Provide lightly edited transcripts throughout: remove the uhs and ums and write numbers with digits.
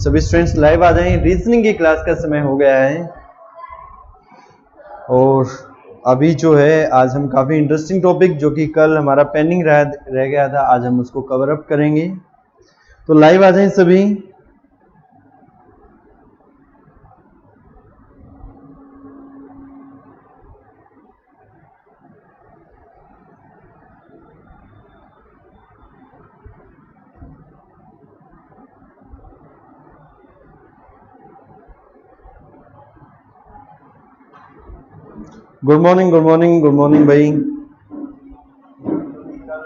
सभी students live आ जाएं। रीजनिंग की क्लास का समय हो गया है और अभी जो है आज हम काफ़ी इंटरेस्टिंग टॉपिक जो कि कल हमारा पेंडिंग रह गया था, आज हम उसको कवर अप करेंगे। तो लाइव आ जाएं सभी। Good morning good morning good morning भाई। कल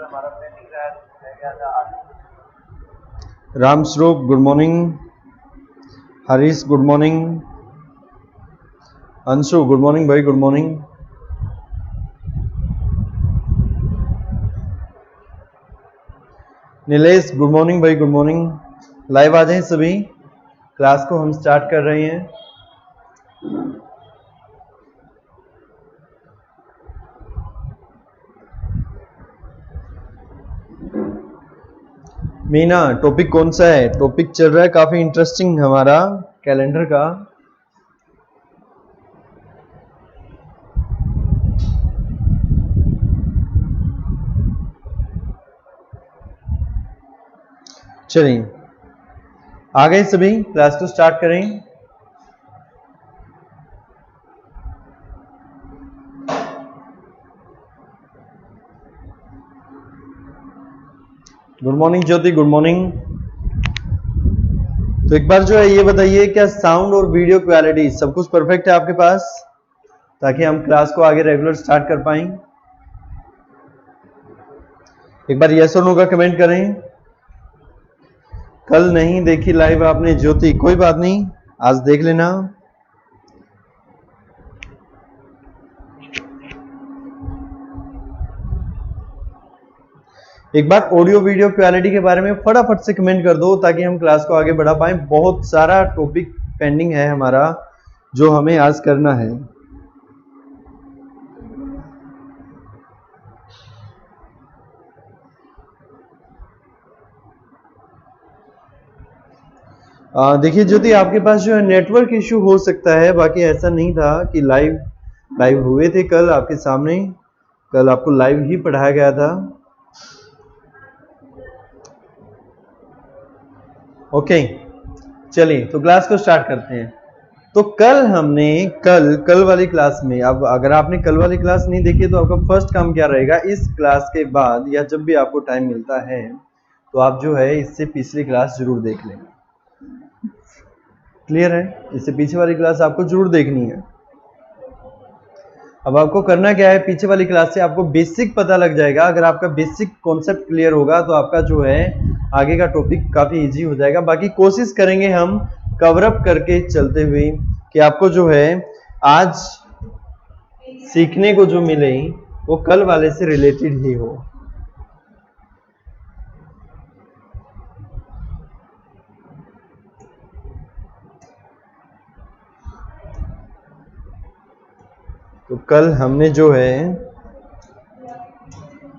हमारा पेंडिंग रह गया था, आज Ram Swaroop good morning, Harish good morning, Anshu good morning भाई good morning. Nilesh good morning भाई गुड मॉर्निंग। लाइव आ जाएं सभी, क्लास को हम स्टार्ट कर रहे हैं। मीना टॉपिक कौन सा है? टॉपिक चल रहा है काफी इंटरेस्टिंग हमारा कैलेंडर का। चलिए आ गए सभी, क्लास को स्टार्ट करें। गुड मॉर्निंग ज्योति गुड मॉर्निंग। तो एक बार जो है ये बताइए, क्या साउंड और वीडियो क्वालिटी सब कुछ परफेक्ट है आपके पास, ताकि हम क्लास को आगे रेगुलर स्टार्ट कर पाएं? एक बार यस और नो का कमेंट करें। कल नहीं देखी लाइव आपने ज्योति, कोई बात नहीं, आज देख लेना। एक बार ऑडियो वीडियो क्वालिटी के बारे में फटाफट से कमेंट कर दो, ताकि हम क्लास को आगे बढ़ा पाएं। बहुत सारा टॉपिक पेंडिंग है हमारा जो हमें आज करना है। देखिए ज्योति, आपके पास जो है नेटवर्क इश्यू हो सकता है, बाकी ऐसा नहीं था कि लाइव हुए थे कल आपके सामने। कल आपको लाइव ही पढ़ाया गया था। ओके चलिए तो क्लास को स्टार्ट करते हैं। तो कल हमने कल वाली क्लास में, अब अगर आपने कल वाली क्लास नहीं देखी तो आपका फर्स्ट काम क्या रहेगा, इस क्लास के बाद या जब भी आपको टाइम मिलता है तो आप जो है इससे पिछली क्लास जरूर देख लें। क्लियर है? इससे पीछे वाली क्लास आपको जरूर देखनी है। अब आपको करना क्या है, पीछे वाली क्लास से आपको बेसिक पता लग जाएगा। अगर आपका बेसिक कॉन्सेप्ट क्लियर होगा तो आपका जो है आगे का टॉपिक काफी इजी हो जाएगा। बाकी कोशिश करेंगे हम कवर अप करके चलते हुए कि आपको जो है आज सीखने को जो मिले वो कल वाले से रिलेटेड ही हो। तो कल हमने जो है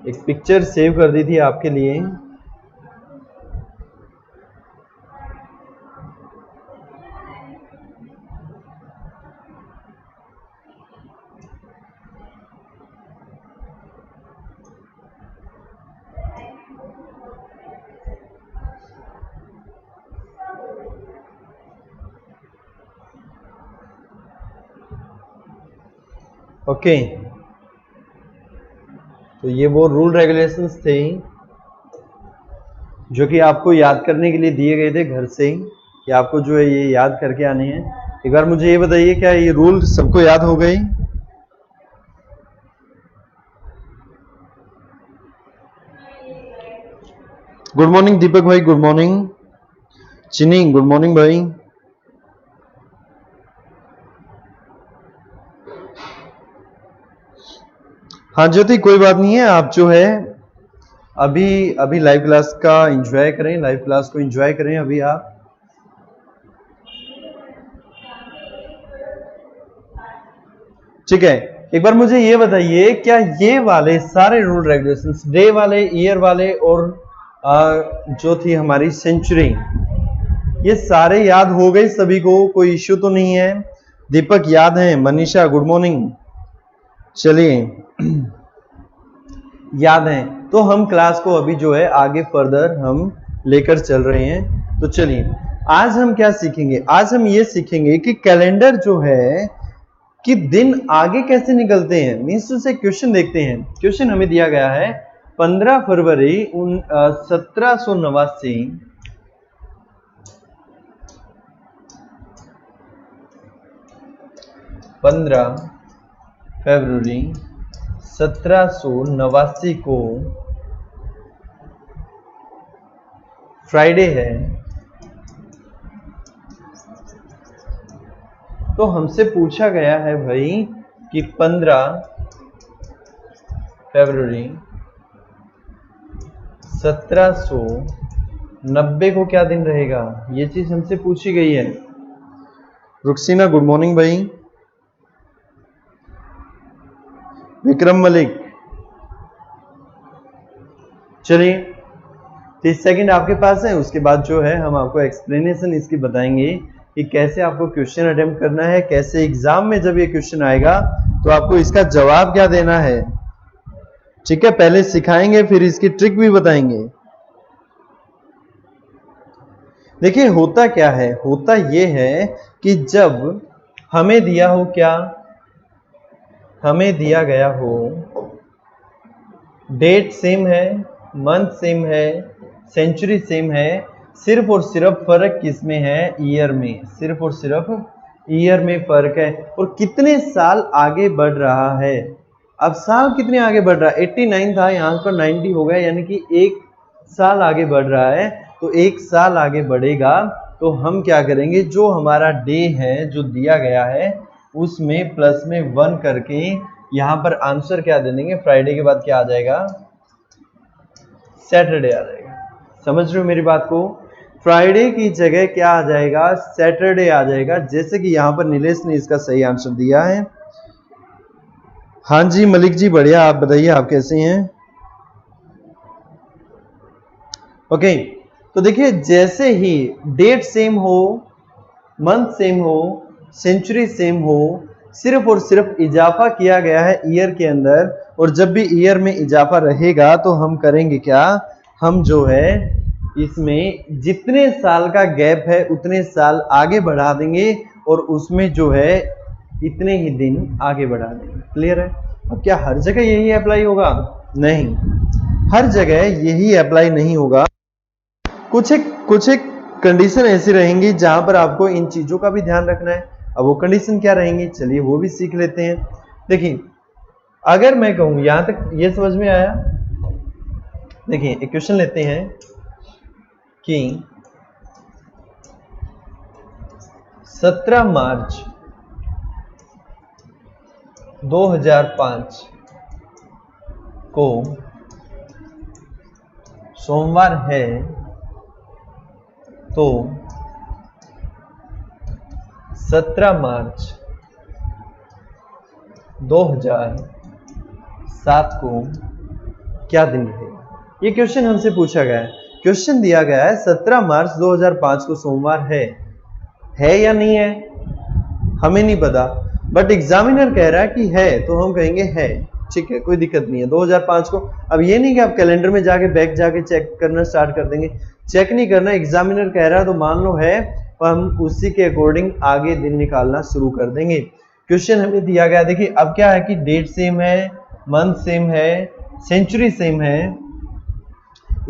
एक पिक्चर सेव कर दी थी आपके लिए। ओके तो ये वो रूल रेगुलेशंस थे जो कि आपको याद करने के लिए दिए गए थे घर से, कि आपको जो है ये याद करके आने हैं। एक बार मुझे ये बताइए, क्या ये रूल सबको याद हो गए? गुड मॉर्निंग दीपक भाई गुड मॉर्निंग। चिनी गुड मॉर्निंग भाई। हाँ ज्योति कोई बात नहीं है, आप जो है अभी लाइव क्लास का एंजॉय करें, लाइव क्लास को एंजॉय करें अभी आप। ठीक है, एक बार मुझे ये बताइए, क्या ये वाले सारे रूल रेगुलेशंस, डे वाले, ईयर वाले और जो थी हमारी सेंचुरी, ये सारे याद हो गए सभी को, कोई इश्यू तो नहीं है? दीपक याद है? Manisha good morning. चलिए याद है तो हम क्लास को अभी जो है आगे फर्दर हम लेकर चल रहे हैं। तो चलिए आज हम क्या सीखेंगे? आज हम ये सीखेंगे कि कैलेंडर जो है कि दिन आगे कैसे निकलते हैं। मीन्स से क्वेश्चन देखते हैं। क्वेश्चन हमें दिया गया है 15 फरवरी 1789 15 फरवरी 1789 को फ्राइडे है। तो हमसे पूछा गया है भाई कि 15 फरवरी 1790 को क्या दिन रहेगा। ये चीज हमसे पूछी गई है। रुक्सीना गुड मॉर्निंग भाई। विक्रम मलिक चलिए 30 सेकंड आपके पास है। उसके बाद जो है हम आपको एक्सप्लेनेशन इसकी बताएंगे कि कैसे आपको क्वेश्चन अटेम्प्ट करना है, कैसे एग्जाम में जब ये क्वेश्चन आएगा तो आपको इसका जवाब क्या देना है। ठीक है, पहले सिखाएंगे फिर इसकी ट्रिक भी बताएंगे। देखिए होता क्या है, होता ये है कि जब हमें दिया हो क्या, हमें दिया गया हो डेट सेम है, मंथ सेम है, सेंचुरी सेम है, सिर्फ और सिर्फ फर्क किसमें है? ईयर में। सिर्फ और सिर्फ ईयर में फर्क है। और कितने साल आगे बढ़ रहा है। अब साल कितने आगे बढ़ रहा है? 89 था, यहां पर 90 हो गया, यानी कि 1 साल आगे बढ़ रहा है। तो 1 साल आगे बढ़ेगा तो हम क्या करेंगे, जो हमारा डे है जो दिया गया है उसमें प्लस में 1 करके यहां पर आंसर क्या दे देंगे। फ्राइडे के बाद क्या आ जाएगा? सैटरडे आ जाएगा। समझ रहे हो मेरी बात को? फ्राइडे की जगह क्या आ जाएगा? सैटरडे आ जाएगा। जैसे कि यहां पर नीलेश ने इसका सही आंसर दिया है। हाँ जी मलिक जी बढ़िया, आप बताइए आप कैसे हैं? ओके तो देखिए जैसे ही डेट सेम हो, मंथ सेम हो, सेंचुरी सेम हो, सिर्फ और सिर्फ इजाफा किया गया है ईयर के अंदर, और जब भी ईयर में इजाफा रहेगा तो हम करेंगे क्या, हम जो है इसमें जितने साल का गैप है उतने साल आगे बढ़ा देंगे और उसमें जो है इतने ही दिन आगे बढ़ा देंगे। क्लियर है? अब क्या हर जगह यही अप्लाई होगा? नहीं, हर जगह यही अप्लाई नहीं होगा। कुछ एक कंडीशन ऐसी रहेंगी जहां पर आपको इन चीजों का भी ध्यान रखना है। अब वो कंडीशन क्या रहेंगी, चलिए वो भी सीख लेते हैं। देखिए अगर मैं कहूं, यहां तक ये समझ में आया? देखिए एक क्वेश्चन लेते हैं कि 17 मार्च 2005 को सोमवार है, तो 17 मार्च 2007 को क्या दिन रहेगा? ये क्वेश्चन हमसे पूछा गया है। क्वेश्चन दिया गया है 17 मार्च 2005 को सोमवार है या नहीं है हमें नहीं पता, बट एग्जामिनर कह रहा है कि है तो हम कहेंगे है। ठीक है, कोई दिक्कत नहीं है 2005 को। अब ये नहीं कि आप कैलेंडर में जाके बैक जाके चेक करना स्टार्ट कर देंगे, चेक नहीं करना। एग्जामिनर कह रहा है तो मान लो है, और हम उसी के अकॉर्डिंग आगे दिन निकालना शुरू कर देंगे। क्वेश्चन हमें दिया गया, देखिए अब क्या है कि डेट सेम है, मंथ सेम है, सेंचुरी सेम है,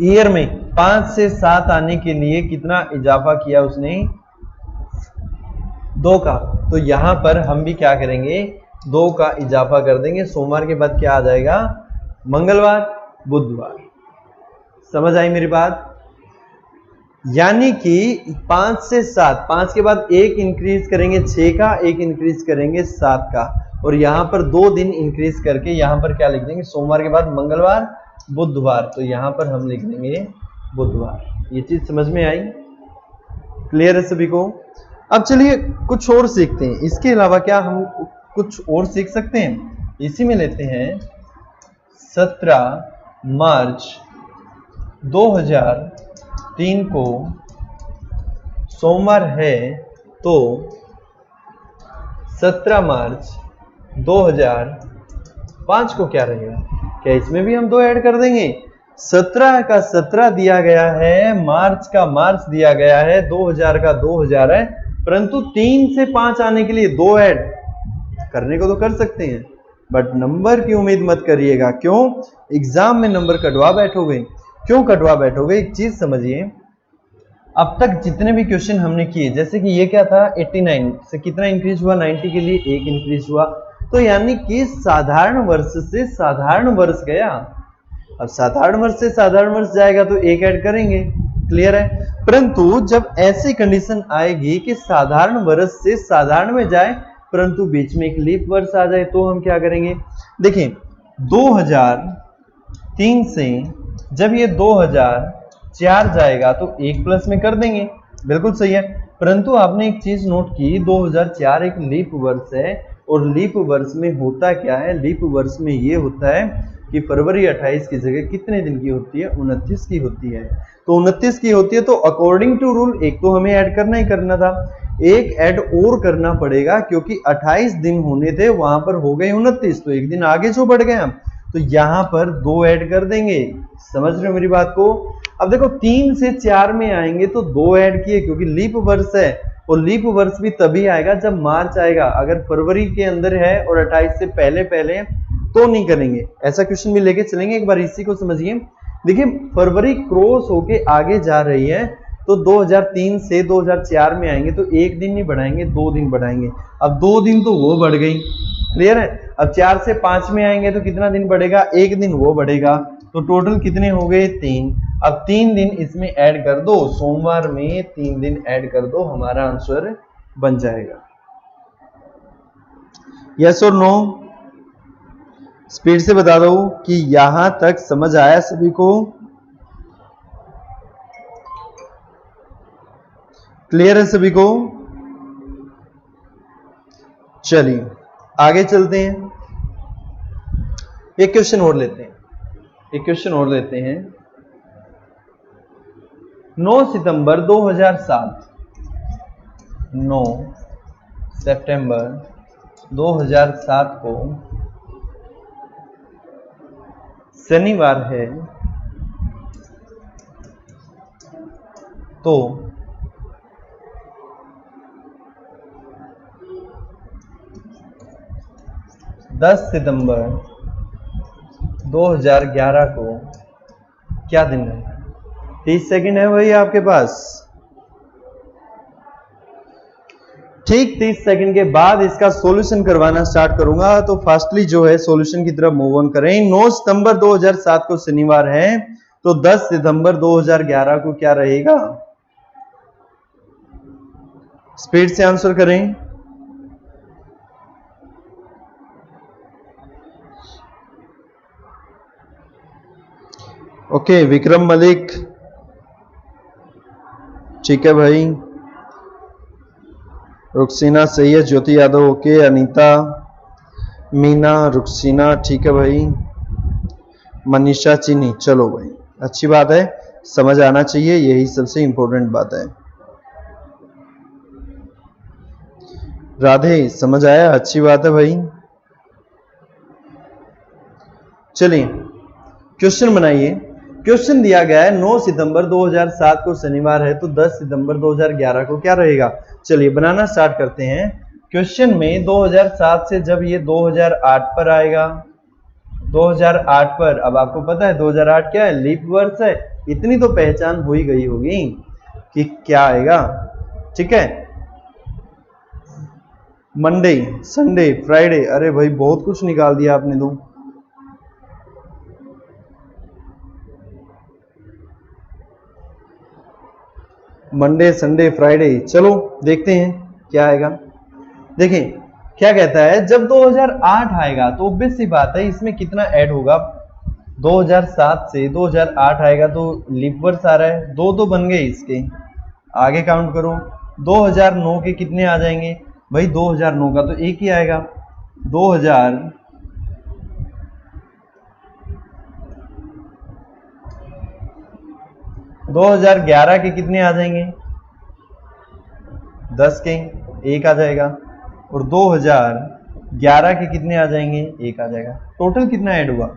ईयर में 5 से 7 आने के लिए कितना इजाफा किया उसने? 2 का। तो यहां पर हम भी क्या करेंगे, 2 का इजाफा कर देंगे। सोमवार के बाद क्या आ जाएगा? मंगलवार, बुधवार। समझ आई मेरी बात? यानी कि 5 से 7, 5 के बाद 1 इंक्रीज करेंगे 6 का, 1 इंक्रीज करेंगे 7 का, और यहां पर 2 दिन इंक्रीज करके यहां पर क्या लिख देंगे? सोमवार के बाद मंगलवार, बुधवार। तो यहां पर हम लिख देंगे बुधवार। ये चीज समझ में आई? क्लियर है सभी को? अब चलिए कुछ और सीखते हैं। इसके अलावा क्या हम कुछ और सीख सकते हैं? इसी में लेते हैं 17 मार्च 2003 को सोमवार है तो 17 मार्च 2005 को क्या रहेगा? क्या इसमें भी हम 2 ऐड कर देंगे? 17 का 17 दिया गया है, मार्च का मार्च दिया गया है, 2000 का 2000 है, परंतु 3 से 5 आने के लिए 2 ऐड करने को तो कर सकते हैं, बट नंबर की उम्मीद मत करिएगा। क्यों? एग्जाम में नंबर कटवा बैठोगे। क्यों कटवा बैठोगे? एक चीज समझिए, अब तक जितने भी क्वेश्चन हमने किए, जैसे कि ये क्या था, 89 से कितना इंक्रीज हुआ, 90 के लिए 1 इंक्रीज हुआ, तो यानी कि साधारण वर्ष से साधारण वर्ष गया। अब साधारण वर्ष से साधारण वर्ष जाएगा तो 1 ऐड करेंगे, क्लियर है। परंतु जब ऐसी कंडीशन आएगी कि साधारण वर्ष से साधारण में जाए परंतु बीच में एक लीप वर्ष आ जाए, तो हम क्या करेंगे? देखिए 2003 से जब ये 2004 जाएगा तो 1 प्लस में कर देंगे, बिल्कुल सही है। परंतु आपने एक चीज नोट की, 2004 एक लीप वर्ष है, और लीप वर्ष में होता क्या है? लीप वर्ष में ये होता है कि फरवरी 28 की जगह कितने दिन की होती है? 29 की होती है। तो 29 की होती है, तो अकॉर्डिंग टू रूल एक तो हमें ऐड करना ही करना था, एक ऐड और करना पड़ेगा, क्योंकि 28 दिन होने थे, वहां पर हो गए 29, तो एक दिन आगे जो बढ़ गए हम, तो यहां पर 2 ऐड कर देंगे। समझ रहे हो मेरी बात को? अब देखो 3 से 4 में आएंगे तो 2 ऐड किए, क्योंकि लीप वर्ष है, और लीप वर्ष भी तभी आएगा जब मार्च आएगा। अगर फरवरी के अंदर है और 28 से पहले पहले तो नहीं करेंगे। ऐसा क्वेश्चन भी लेके चलेंगे, एक बार इसी को समझिए। देखिए फरवरी क्रॉस होके आगे जा रही है, तो 2003 से 2004 में आएंगे तो 1 दिन नहीं बढ़ाएंगे, 2 दिन बढ़ाएंगे। अब 2 दिन तो वो बढ़ गई, क्लियर है। अब 4 से 5 में आएंगे तो कितना दिन बढ़ेगा? 1 दिन वो बढ़ेगा, तो टोटल कितने हो गए? 3। अब 3 दिन इसमें ऐड कर दो, सोमवार में 3 दिन ऐड कर दो, हमारा आंसर बन जाएगा। यस और नो? स्पीड से बता दो कि यहां तक समझ आया सभी को? क्लियर है सभी को? चलिए आगे चलते हैं, एक क्वेश्चन और लेते हैं, एक क्वेश्चन और लेते हैं। 9 सितंबर 2007, 9 सितंबर 2007 को शनिवार है, तो 10 सितंबर 2011 को क्या दिन है? 30 सेकंड है भाई आपके पास। ठीक 30 सेकंड के बाद इसका सॉल्यूशन करवाना स्टार्ट करूंगा, तो फास्टली जो है सॉल्यूशन की तरफ मूव ऑन करें। 9 सितंबर 2007 को शनिवार है, तो 10 सितंबर 2011 को क्या रहेगा? स्पीड से आंसर करें। ओके विक्रम मलिक, ठीक है भाई। रुक्सीना सही है, ज्योति यादव ओके, अनीता, मीना, रुक्सीना ठीक है भाई, मनीषा चीनी, चलो भाई अच्छी बात है, समझ आना चाहिए, यही सबसे इंपॉर्टेंट बात है। राधे समझ आया, अच्छी बात है भाई। चलिए क्वेश्चन बनाइए। क्वेश्चन दिया गया है 9 सितंबर 2007 को शनिवार है, तो 10 सितंबर 2011 को क्या रहेगा? चलिए बनाना स्टार्ट करते हैं। क्वेश्चन में 2007 से जब ये 2008 पर आएगा, 2008 पर, अब आपको पता है 2008 क्या है? लीप वर्ष है। इतनी तो पहचान हो ही गई होगी कि क्या आएगा, ठीक है। मंडे, संडे, फ्राइडे, अरे भाई बहुत कुछ निकाल दिया आपने तो। मंडे, संडे, फ्राइडे, चलो देखते हैं क्या आएगा। देखिए क्या कहता है, जब 2008 आएगा तो ऑब्वियस सी बात है इसमें कितना ऐड होगा? 2007 से 2008 आएगा तो लीप वर्ष आ रहा है, 2 तो बन गए इसके, आगे काउंट करो। 2009 के कितने आ जाएंगे भाई? 2009 का तो एक ही आएगा। 2011 के कितने आ जाएंगे? 10 के एक आ जाएगा, और 2011 के कितने आ जाएंगे, एक आ जाएगा। टोटल कितना ऐड हुआ,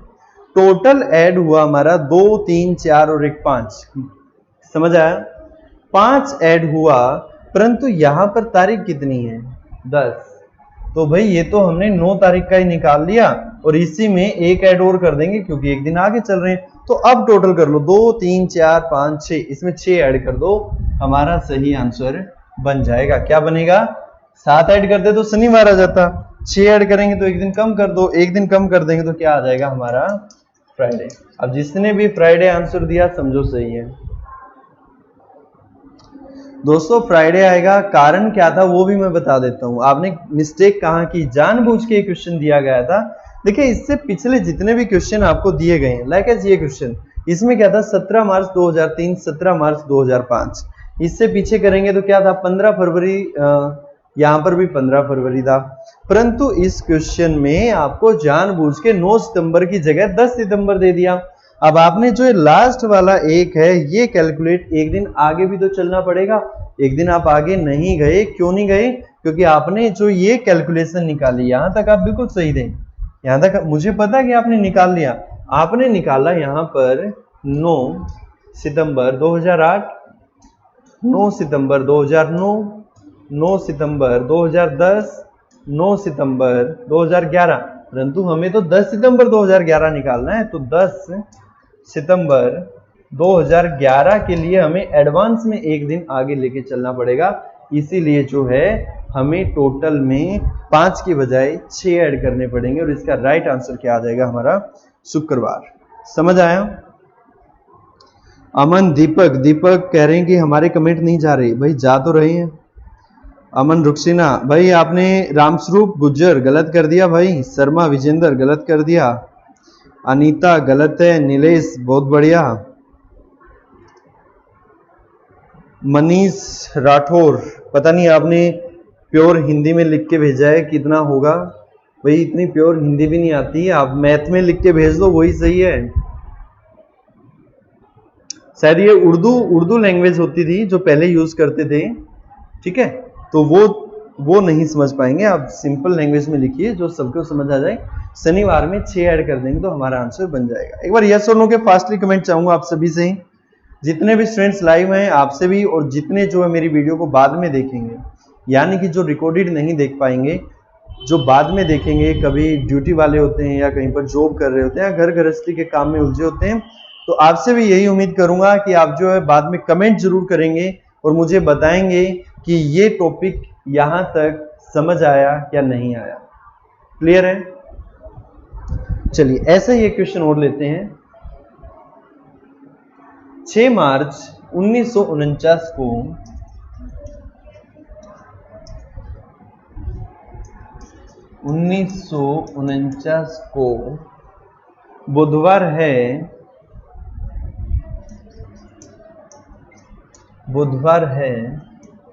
टोटल ऐड हुआ हमारा 2 3 4 और 1 5, समझ आया, 5 ऐड हुआ, परंतु यहां पर तारीख कितनी है 10, तो भाई ये तो हमने 9 तारीख का ही निकाल लिया, और इसी में एक ऐड और कर देंगे क्योंकि एक दिन आगे चल रहे हैं। तो अब टोटल कर लो 2 3 4 5 6, इसमें 6 ऐड कर दो, हमारा सही आंसर बन जाएगा। क्या बनेगा, 7 ऐड करते तो शनिवार आ जाता, 6 ऐड करेंगे तो एक दिन कम कर दो, एक दिन कम कर देंगे तो क्या आ जाएगा हमारा फ्राइडे। अब जिसने भी फ्राइडे आंसर दिया समझो सही है दोस्तों, फ्राइडे आएगा। कारण क्या था वो भी मैं बता देता हूं। आपने मिस्टेक कहां की, जानबूझ के क्वेश्चन दिया गया था। देखिए इससे पिछले जितने भी क्वेश्चन आपको दिए गए हैं, लाइक एज ये क्वेश्चन, इसमें क्या था 17 मार्च 2003, 17 मार्च 2005, इससे पीछे करेंगे तो क्या था 15 फरवरी, यहां पर भी 15 फरवरी था, परंतु इस क्वेश्चन में आपको जानबूझ के 9 सितंबर की जगह 10 सितंबर दे दिया। अब आपने जो लास्ट वाला एक है ये कैलकुलेट, एक दिन आगे भी तो चलना पड़ेगा, एक दिन आप आगे नहीं गए, क्यों नहीं गए, क्योंकि आपने जो ये कैलकुलेशन निकाली, यहां तक आप बिल्कुल सही थे, यहां तक मुझे पता है कि आपने निकाल लिया। आपने निकाला यहां पर 9 सितंबर 2008, 9 सितंबर 2009, 9 सितंबर 2010, 9 सितंबर 2011, परंतु हमें तो 10 सितंबर 2011 निकालना है, तो 10 सितंबर 2011 के लिए हमें एडवांस में एक दिन आगे लेके चलना पड़ेगा, इसीलिए जो है हमें टोटल में 5 की बजाय 6 ऐड करने पड़ेंगे, और इसका राइट आंसर क्या आ जाएगा हमारा शुक्रवार। समझ आया। अमन, दीपक कह रहे हैं कि हमारे कमेंट नहीं जा रहे, भाई जा तो रहे हैं। अमन रुक्सिना, भाई आपने रामस्वरूप गुज्जर गलत कर दिया भाई, शर्मा विजेंद्र गलत कर दिया, अनीता गलत है, नीलेश बहुत बढ़िया, मनीष राठौर पता नहीं आपने प्योर हिंदी में लिख के भेजा है, कितना होगा भाई, इतनी प्योर हिंदी भी नहीं आती, आप मैथ में लिख के भेज दो वही सही है। शायद ये उर्दू लैंग्वेज होती थी जो पहले यूज करते थे, ठीक है, तो वो नहीं समझ पाएंगे, आप सिंपल लैंग्वेज में लिखिए जो सबको समझ आ जाए। शनिवार में 6 ऐड कर देंगे तो हमारा आंसर बन जाएगा। एक बार यस और नो के फास्टली कमेंट चाहूंगा आप सभी से ही, जितने भी स्टूडेंट्स लाइव हैं आपसे भी, और जितने जो है मेरी वीडियो को बाद में देखेंगे, यानी कि जो रिकॉर्डेड नहीं देख पाएंगे, जो बाद में देखेंगे, कभी ड्यूटी वाले होते हैं या कहीं पर जॉब कर रहे होते हैं या घर गृहस्थी के काम में उलझे होते हैं, तो आपसे भी यही उम्मीद करूंगा कि आप जो है बाद में कमेंट जरूर करेंगे और मुझे बताएंगे कि ये टॉपिक यहां तक समझ आया या नहीं आया। क्लियर है। चलिए ऐसे ही एक क्वेश्चन और लेते हैं। 6 मार्च 1949 को बुधवार है,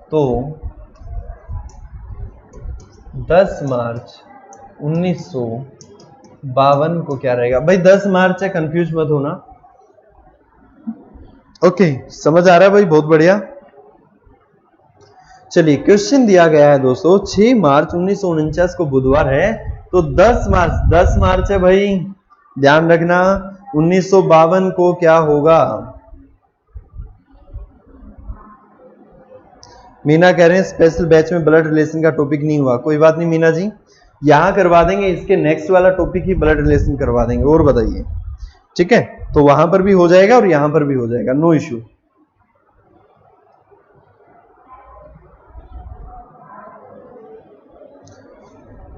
तो 10 मार्च 1952 को क्या रहेगा। भाई 10 मार्च है, कंफ्यूज मत होना। ओके, समझ आ रहा है भाई, बहुत बढ़िया। चलिए क्वेश्चन दिया गया है दोस्तों, 6 मार्च 1949 को बुधवार है, तो 10 मार्च है भाई, ध्यान रखना 1952 को क्या होगा। मीना कह रहे हैं स्पेशल बैच में ब्लड रिलेशन का टॉपिक नहीं हुआ। कोई बात नहीं मीना जी, यहां करवा देंगे, इसके नेक्स्ट वाला टॉपिक ही ब्लड रिलेशन करवा देंगे। और बताइए, ठीक है, तो वहां पर भी हो जाएगा और यहां पर भी हो जाएगा, नो इश्यू।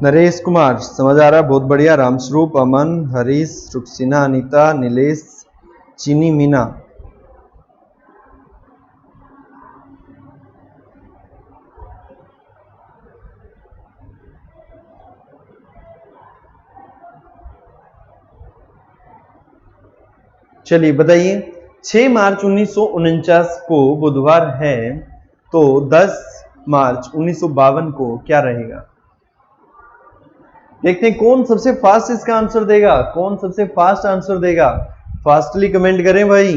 नरेश कुमार समझ आ रहा है, बहुत बढ़िया। रामस्वरूप, अमन, हरीश, रुक्सिना, अनीता, नीलेश, चीनी, मीना। चलिए बताइए, 6 मार्च 1949 को बुधवार है, तो 10 मार्च 1952 को क्या रहेगा। देखते हैं कौन सबसे फास्ट इसका आंसर देगा, कौन सबसे फास्ट आंसर देगा। फास्टली कमेंट करें भाई,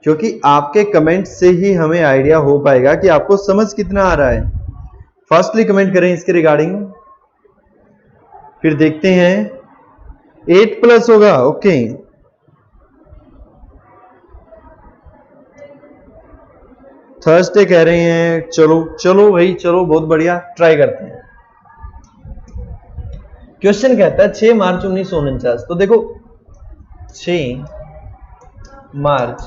क्योंकि आपके कमेंट से ही हमें आइडिया हो पाएगा कि आपको समझ कितना आ रहा है। फर्स्टली कमेंट करें इसके रिगार्डिंग, फिर देखते हैं। 8 प्लस होगा, ओके। थर्सडे कह रहे हैं, चलो चलो भाई चलो, बहुत बढ़िया, ट्राई करते हैं। क्वेश्चन कहता है 6 मार्च 1949। तो देखो 6 मार्च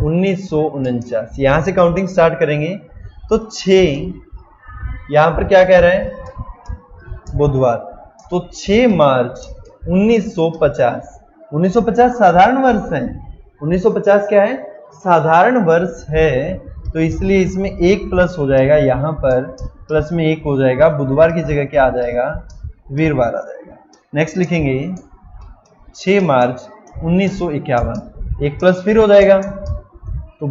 1949, यहां से काउंटिंग स्टार्ट करेंगे। तो 6 यहां पर क्या कह रहा है, बुधवार। तो 6 मार्च 1950, 1950 साधारण वर्ष है। 1950 क्या है, साधारण वर्ष है। तो इसलिए इसमें 1 प्लस हो जाएगा, यहां पर प्लस में 1 हो जाएगा। बुधवार की जगह क्या आ जाएगा, वीरवार आ जाएगा। नेक्स्ट लिखेंगे 6 मार्च 1951, 1 प्लस फिर हो जाएगा। तो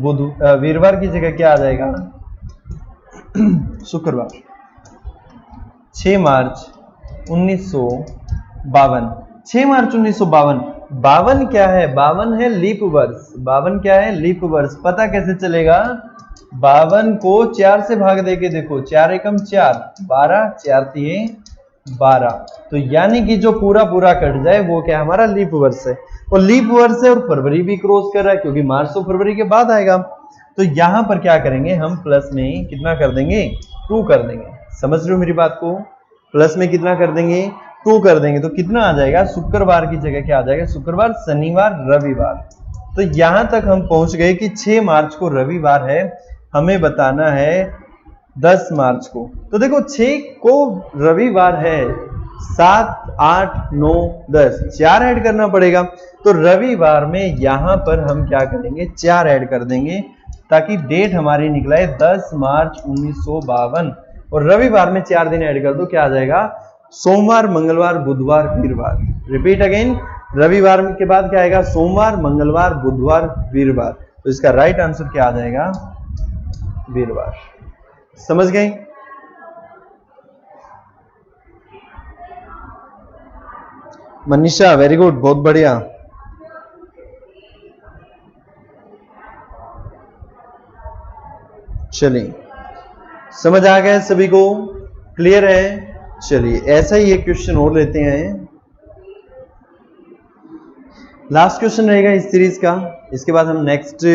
वीरवार की जगह क्या आ जाएगा, शुक्रवार। 6 मार्च 1952, 6 मार्च 1952, 52 क्या है, 52 है लीप वर्ष। 52 क्या है, लीप वर्ष। पता कैसे चलेगा, 52 को 4 से भाग देके देखो, 4 एकम 4, 12, 4 तिये 12। तो यानी कि जो पूरा पूरा कट जाए वो क्या हमारा लीप वर्ष है। और लीप वर्ष है और फरवरी भी क्रॉस कर रहा है, क्योंकि मार्च तो फरवरी के बाद आएगा। तो यहां पर क्या करेंगे हम, प्लस में कितना कर देंगे, 2 कर देंगे। समझ रहे हो मेरी बात को, प्लस में कितना कर देंगे, 2 कर देंगे। तो कितना आ जाएगा, शुक्रवार की जगह क्या आ जाएगा, शुक्रवार, शनिवार, रविवार। तो यहां तक हम पहुंच गए कि 6 मार्च को रविवार है, हमें बताना है 10 मार्च को। तो देखो 6 को रविवार है, 7, 8, 9, 10, 4 ऐड करना पड़ेगा। तो रविवार में यहां पर हम क्या करेंगे, 4 ऐड कर देंगे, ताकि डेट हमारी निकलाए 10 मार्च 1952। और रविवार में 4 दिन ऐड कर दो, क्या आ जाएगा, सोमवार, मंगलवार, बुधवार, वीरवार। रिपीट अगेन, रविवार के बाद क्या आएगा, सोमवार, मंगलवार, बुधवार, वीरवार। तो इसका राइट आंसर क्या आ जाएगा, वीरवार। समझ गए। मनीषा वेरी गुड, बहुत बढ़िया। चलिए, समझ आ गया सभी को, क्लियर है। चलिए ऐसा ही एक क्वेश्चन और लेते हैं, लास्ट क्वेश्चन रहेगा इस सीरीज का। इसके बाद हम नेक्स्ट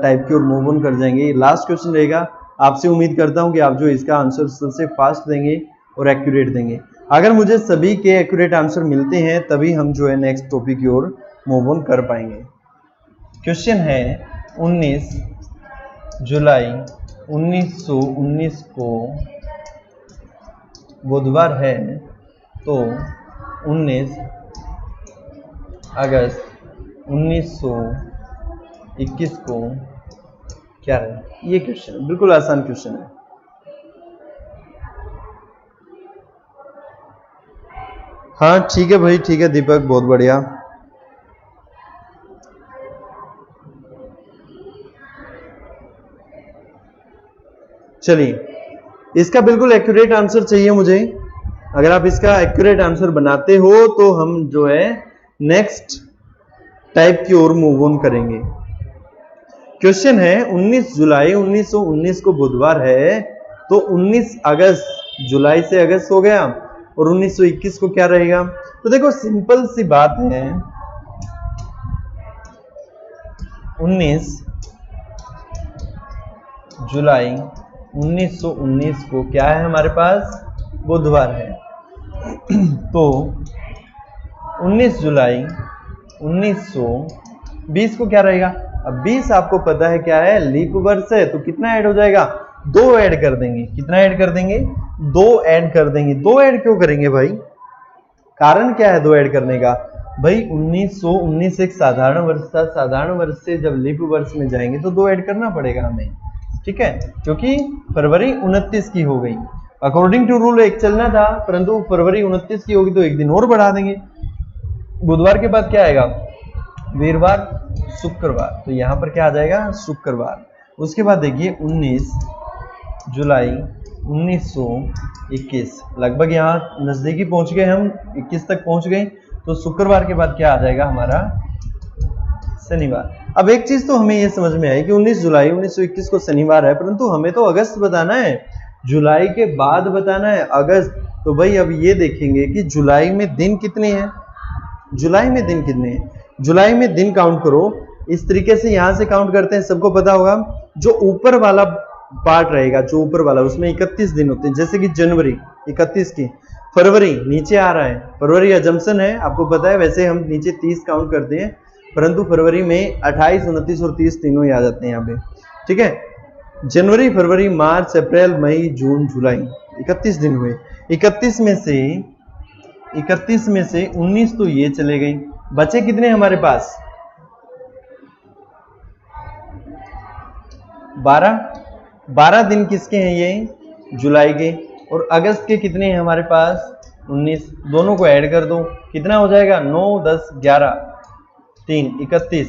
टाइप की ओर मूव ऑन कर जाएंगे। लास्ट क्वेश्चन रहेगा, आपसे उम्मीद करता हूं कि आप जो इसका आंसर सबसे फास्ट देंगे और एक्यूरेट देंगे। अगर मुझे सभी के एक्यूरेट आंसर मिलते हैं तभी हम जो है नेक्स्ट टॉपिक की ओर मूव ऑन कर पाएंगे। क्वेश्चन है 19 जुलाई 1919 को बुधवार है, तो 19 अगस्त 1921 को क्या रहे। ये क्वेश्चन बिल्कुल आसान क्वेश्चन है। हाँ ठीक है भाई, ठीक है दीपक, बहुत बढ़िया। चलिए, इसका बिल्कुल एक्यूरेट आंसर चाहिए मुझे। अगर आप इसका एक्यूरेट आंसर बनाते हो तो हम जो है नेक्स्ट टाइप की ओर मूव ऑन करेंगे। क्वेश्चन है 19 जुलाई 1919 को बुधवार है, तो 19 अगस्त, जुलाई से अगस्त हो गया, और 1921 को क्या रहेगा। तो देखो सिंपल सी बात है, 19 जुलाई 1919 को क्या है हमारे पास, बुधवार है। तो 19 जुलाई 1920 को क्या रहेगा। अब 20 आपको पता है क्या है, लीप वर्ष है, तो कितना ऐड हो जाएगा, 2 ऐड कर देंगे। कितना ऐड कर देंगे, 2 ऐड कर देंगे। 2 ऐड क्यों करेंगे भाई, कारण क्या है 2 ऐड करने का। भाई 1919 एक साधारण वर्ष था, साधारण वर्ष से जब लीप वर्ष में जाएंगे तो 2 ऐड करना पड़ेगा हमें, ठीक है, क्योंकि फरवरी 29 की हो गई। अकॉर्डिंग टू रूल 1 चलना था, परंतु फरवरी 29 की होगी तो 1 दिन और बढ़ा देंगे। बुधवार के बाद क्या आएगा, वीरवार, शुक्रवार, तो यहां पर क्या आ जाएगा, शुक्रवार। उसके बाद देखिए 19 जुलाई 1921, लगभग यहाँ नजदीकी पहुंच गए हम, 21 तक पहुंच गए। तो शुक्रवार के बाद क्या आ जाएगा हमारा, शनिवार। अब एक चीज तो हमें ये समझ में आई कि 19 जुलाई 1921 को शनिवार है, परंतु हमें तो अगस्त बताना है, जुलाई के बाद बताना है अगस्त। तो भाई अब ये देखेंगे कि जुलाई में दिन कितने हैं, जुलाई में दिन कितने हैं, जुलाई में दिन काउंट करो। इस तरीके से यहां से काउंट करते हैं, सबको पता होगा। जो ऊपर वाला पार्ट रहेगा, जो ऊपर वाला, उसमें 31 दिन होते हैं, जैसे कि जनवरी 31 की, फरवरी नीचे आ रहा है, फरवरी अजम्पशन है, आपको पता है, वैसे हम नीचे 30 काउंट करते हैं, परंतु फरवरी में 28, 29 और 30 तीनों ही आ जाते हैं यहाँ पे, ठीक है। जनवरी, फरवरी, मार्च, अप्रैल, मई, जून, जुलाई, 31 दिन हुए। 31 में से 19 तो ये चले गए, बचे कितने हमारे पास, 12 दिन किसके हैं, ये जुलाई के। और अगस्त के कितने हैं हमारे पास, 19, दोनों को ऐड कर दो, कितना हो जाएगा, 9, 10, 11, 3, 31,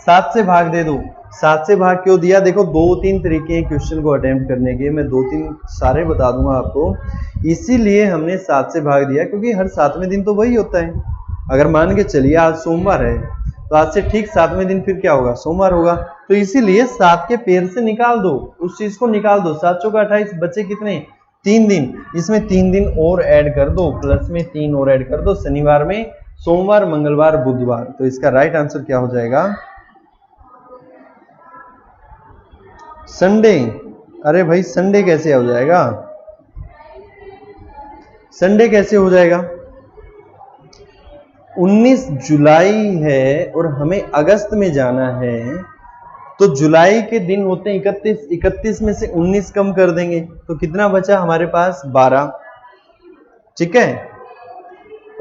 7 से भाग दे दो। 7 से भाग क्यों दिया, देखो 2-3 तरीके हैं क्वेश्चन को अटेम्प्ट करने के, मैं 2-3 सारे बता दूंगा आपको, इसीलिए हमने 7 से भाग दिया, क्योंकि हर 7वें दिन तो वही होता है। अगर मान के चलिए आज सोमवार है, तो आज से ठीक 7वें दिन फिर क्या होगा, सोमवार होगा, तो इसीलिए 7 के पेड़ से निकाल दो, उस चीज को निकाल दो। 7 चौका 28, बचे कितने, 3 दिन, इसमें 3 दिन और ऐड कर दो, प्लस में 3 और ऐड कर दो, शनिवार में, सोमवार, मंगलवार, बुधवार। तो इसका राइट आंसर क्या हो जाएगा, संडे। अरे भाई संडे कैसे हो जाएगा, संडे कैसे हो जाएगा, 19 जुलाई है और हमें अगस्त में जाना है, तो जुलाई के दिन होते हैं 31, 31 में से 19 कम कर देंगे तो कितना बचा हमारे पास, 12, ठीक है।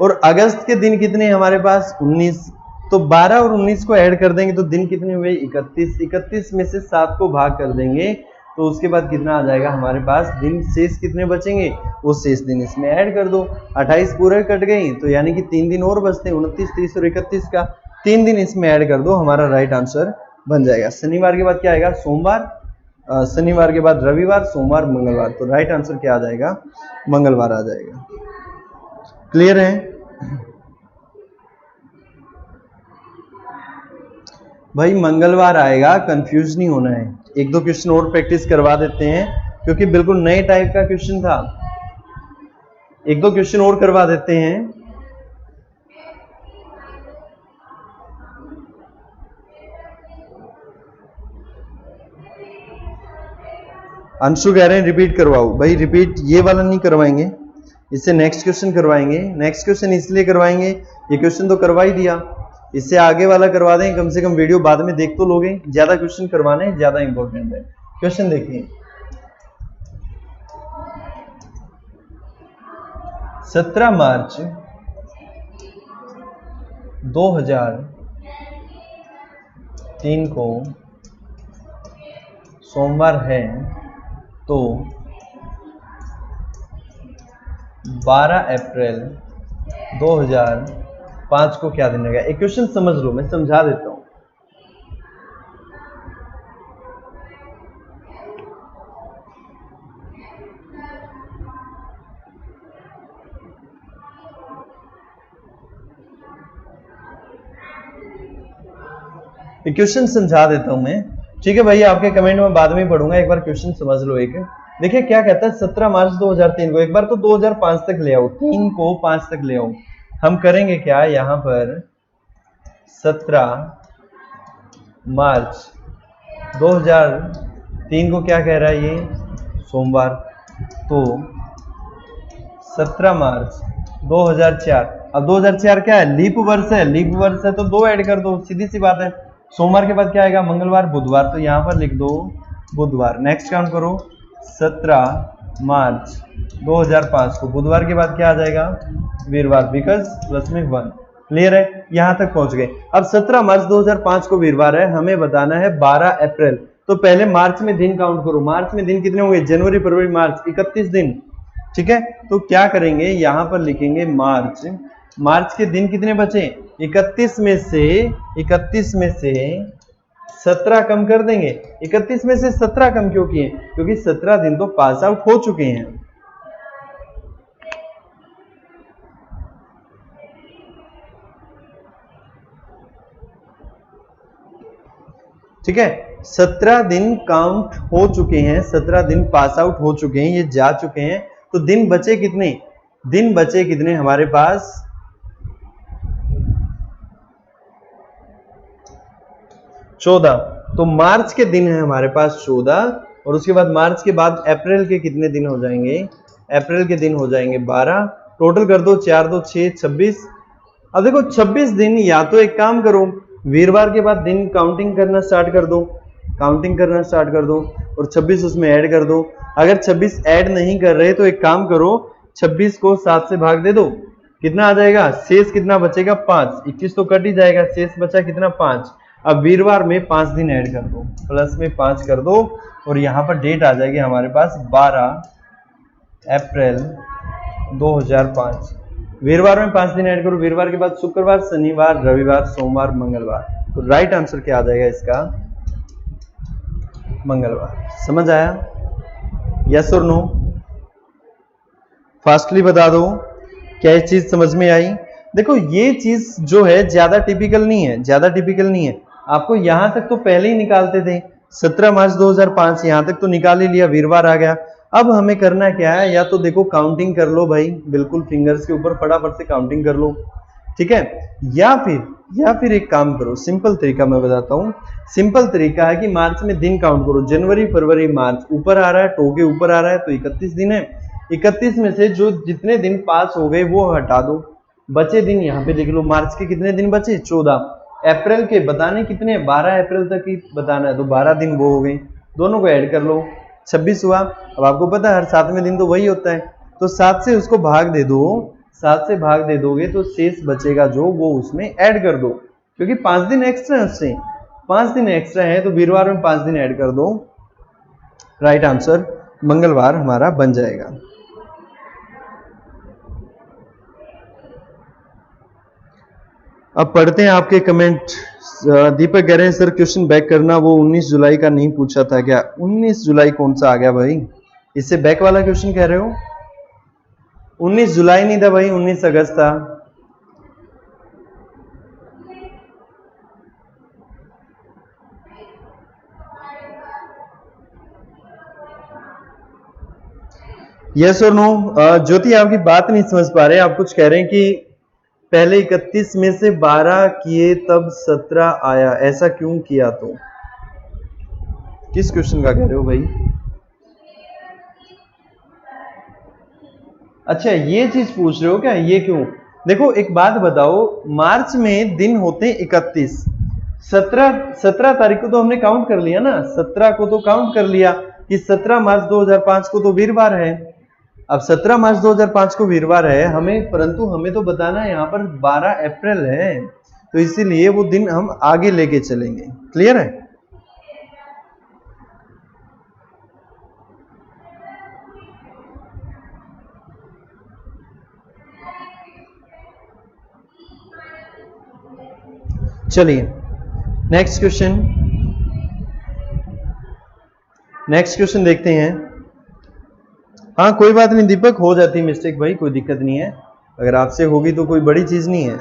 और अगस्त के दिन कितने हमारे पास, 19, तो 12 और 19 को ऐड कर देंगे तो दिन कितने हुए, 31, 31 में से 7 को भाग कर देंगे तो उसके बाद कितना आ जाएगा हमारे पास, दिन शेष कितने बचेंगे, वो शेष दिन इसमें ऐड कर दो। 28 पूरे कट गई, तो यानी कि 3 दिन और बचते हैं, 29, 30 और 31 का 3 दिन इसमें ऐड कर दो, हमारा राइट आंसर बन जाएगा। शनिवार के बाद क्या आएगा, सोमवार, शनिवार के बाद रविवार, सोमवार, मंगलवार, तो राइट आंसर क्या आ जाएगा, मंगलवार आ जाएगा। क्लियर है भाई, मंगलवार आएगा, कंफ्यूज नहीं होना है। एक दो क्वेश्चन और प्रैक्टिस करवा देते हैं, क्योंकि बिल्कुल नए टाइप का क्वेश्चन था, एक दो क्वेश्चन और करवा देते हैं। अंशु कह रहे हैं रिपीट करवाओ, भाई रिपीट ये वाला नहीं करवाएंगे, इससे नेक्स्ट क्वेश्चन करवाएंगे। नेक्स्ट क्वेश्चन इसलिए करवाएंगे, ये क्वेश्चन तो करवा ही दिया, इससे आगे वाला करवा दें, कम से कम वीडियो बाद में देख तो लोगे। ज्यादा क्वेश्चन करवाने ज्यादा इंपॉर्टेंट है। क्वेश्चन देखिए, 17 मार्च 2003 को सोमवार है, तो 12 अप्रैल 2005 को क्या दिन रहेगा। एक क्वेश्चन समझ लो, मैं समझा देता हूं। एक क्वेश्चन समझा देता हूं मैं, ठीक है भैया, आपके कमेंट में बाद में पढ़ूंगा, एक बार क्वेश्चन समझ लो। एक देखिए क्या कहता है, 17 मार्च 2003 को, एक बार तो 2005 तक ले आओ, 3 को 5 तक ले आओ। हम करेंगे क्या, यहां पर 17 मार्च 2003 को क्या कह रहा है ये, सोमवार, तो 17 मार्च 2004, अब 2004 क्या है, लीप वर्ष है, लीप वर्ष है तो 2 ऐड कर दो, सीधी सी बात है। सोमवार के बाद क्या आएगा, मंगलवार, बुधवार, तो यहां पर लिख दो बुधवार। नेक्स्ट काउंट करो, 17 मार्च 2005 को, बुधवार के बाद क्या आ जाएगा, वीरवार, बिकॉज प्लस में 1। क्लियर है, यहां तक पहुंच गए। अब 17 मार्च 2005 को वीरवार है, हमें बताना है 12 अप्रैल, तो पहले मार्च में दिन काउंट करो। मार्च में दिन कितने होंगे, जनवरी, फरवरी, मार्च, 31 दिन, ठीक है। तो क्या करेंगे, यहां पर लिखेंगे मार्च, मार्च के दिन कितने बचे, 31 में से 17 कम कर देंगे। 31 में से 17 कम क्यों किए, क्योंकि 17 दिन तो पास आउट हो चुके हैं। ठीक है, 17 दिन काउंट हो चुके हैं, 17 दिन पास आउट हो चुके हैं, ये जा चुके हैं। तो दिन बचे कितने, दिन बचे कितने हमारे पास, 14। तो मार्च के दिन है हमारे पास 14, और उसके बाद मार्च के बाद अप्रैल के कितने दिन हो जाएंगे, अप्रैल के दिन हो जाएंगे 12। टोटल कर दो, 4 2 6 26। अब देखो 26 दिन, या तो एक काम करो, वीरवार के बाद दिन काउंटिंग करना स्टार्ट कर दो, काउंटिंग करना स्टार्ट कर दो, और 26 उसमें ऐड कर दो। अगर 26 ऐड नहीं कर रहे तो एक काम करो, 26 को 7 से भाग दे दो, कितना आ जाएगा, शेष कितना बचेगा 5, 21 तो कट ही जाएगा, शेष बचा कितना 5। अब वीरवार में 5 दिन ऐड कर दो, प्लस में 5 कर दो, और यहाँ पर डेट आ जाएगी हमारे पास 12 अप्रैल 2005। वीरवार में 5 दिन ऐड करो, वीरवार के बाद शुक्रवार, शनिवार, रविवार, सोमवार, मंगलवार। तो राइट आंसर क्या आ जाएगा इसका, मंगलवार। समझ आया, यस और नो, फास्टली बता दो, क्या ये चीज समझ में आई। देखो ये चीज जो है ज्यादा टिपिकल नहीं है, ज्यादा टिपिकल नहीं है। आपको यहां तक तो पहले ही निकालते थे, 17 मार्च 2005 यहां तक तो निकाल ही लिया, वीरवार आ गया। अब हमें करना क्या है, या तो देखो काउंटिंग कर लो भाई, बिल्कुल फिंगर्स के ऊपर फटाफट से काउंटिंग कर लो, ठीक है। या फिर एक काम करो, सिंपल तरीका मैं बताता हूँ। सिंपल तरीका है कि मार्च में दिन काउंट करो, जनवरी फरवरी मार्च, ऊपर आ रहा है, टो के ऊपर आ रहा है, तो 31 दिन है। 31 में से जो जितने दिन पास हो गए वो हटा दो, बचे दिन यहाँ पे देख लो, मार्च के कितने दिन बचे 14। अप्रैल के बताने कितने, 12 अप्रैल तक ही बताना है, तो 12 दिन वो हो गए, दोनों को ऐड कर लो, 26 हुआ। अब आपको पता है हर 7वें दिन तो वही होता है, तो 7 से उसको भाग दे दो, 7 से भाग दे दोगे तो शेष बचेगा जो, वो उसमें ऐड कर दो, क्योंकि 5 दिन एक्स्ट्रा है उससे, 5 दिन एक्स्ट्रा है, तो वीरवार में 5 दिन ऐड कर दो। राइट आंसर मंगलवार हमारा बन जाएगा। अब पढ़ते हैं आपके कमेंट। दीपक कह रहे हैं सर क्वेश्चन बैक करना, वो 19 जुलाई का नहीं पूछा था क्या। 19 जुलाई कौन सा आ गया भाई, इससे बैक वाला क्वेश्चन कह रहे हो। 19 जुलाई नहीं था भाई, 19 अगस्त था। यस और नो। ज्योति आपकी बात नहीं समझ पा रहे, आप कुछ कह रहे हैं कि पहले 31 में से 12 किए तब 17 आया, ऐसा क्यों किया, तो किस क्वेश्चन का कह रहे हो भाई। अच्छा ये चीज पूछ रहे हो क्या, ये क्यों। देखो एक बात बताओ, मार्च में दिन होते हैं 31, 17 तारीख को तो हमने काउंट कर लिया ना, 17 को तो काउंट कर लिया कि 17 मार्च 2005 को तो वीरवार है। अब 17 मार्च 2005 को वीरवार है हमें, परंतु हमें तो बताना है यहाँ पर 12 अप्रैल है, तो इसीलिए वो दिन हम आगे लेके चलेंगे। क्लियर है। चलिए नेक्स्ट क्वेश्चन देखते हैं। हाँ कोई बात नहीं दीपक, हो जाती है मिस्टेक भाई, कोई दिक्कत नहीं है, अगर आपसे होगी तो कोई बड़ी चीज नहीं है।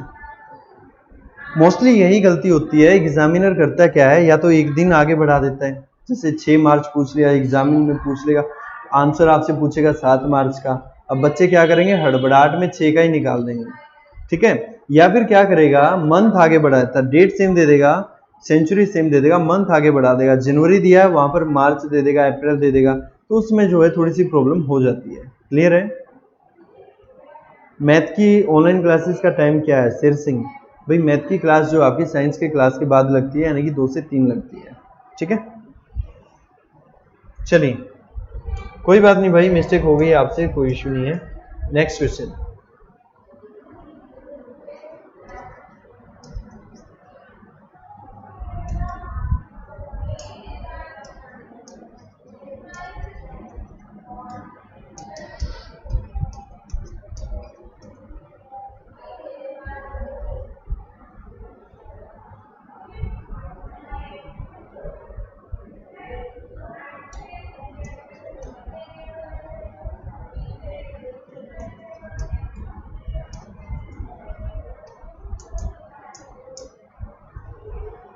मोस्टली यही गलती होती है, एग्जामिनर करता क्या है, या तो एक दिन आगे बढ़ा देता है, जैसे 6 मार्च पूछ लिया, एग्जामिन में पूछ लेगा, आंसर आपसे पूछेगा 7 मार्च का, अब बच्चे क्या करेंगे, हड़बड़ाहट में 6 का ही निकाल देंगे, ठीक है। या फिर क्या करेगा, मंथ आगे बढ़ा देता है, डेट सेम दे देगा, सेंचुरी सेम दे देगा, मंथ आगे बढ़ा देगा, जनवरी दिया है वहां पर मार्च दे देगा, अप्रैल दे देगा, तो उसमें जो है थोड़ी सी प्रॉब्लम हो जाती है। क्लियर है। मैथ की ऑनलाइन क्लासेस का टाइम क्या है, शेर सिंह भाई, मैथ की क्लास जो आपकी साइंस के क्लास के बाद लगती है, यानी कि 2 से 3 लगती है, ठीक है। चलिए कोई बात नहीं भाई, मिस्टेक हो गई आपसे, कोई इश्यू नहीं है। Next question.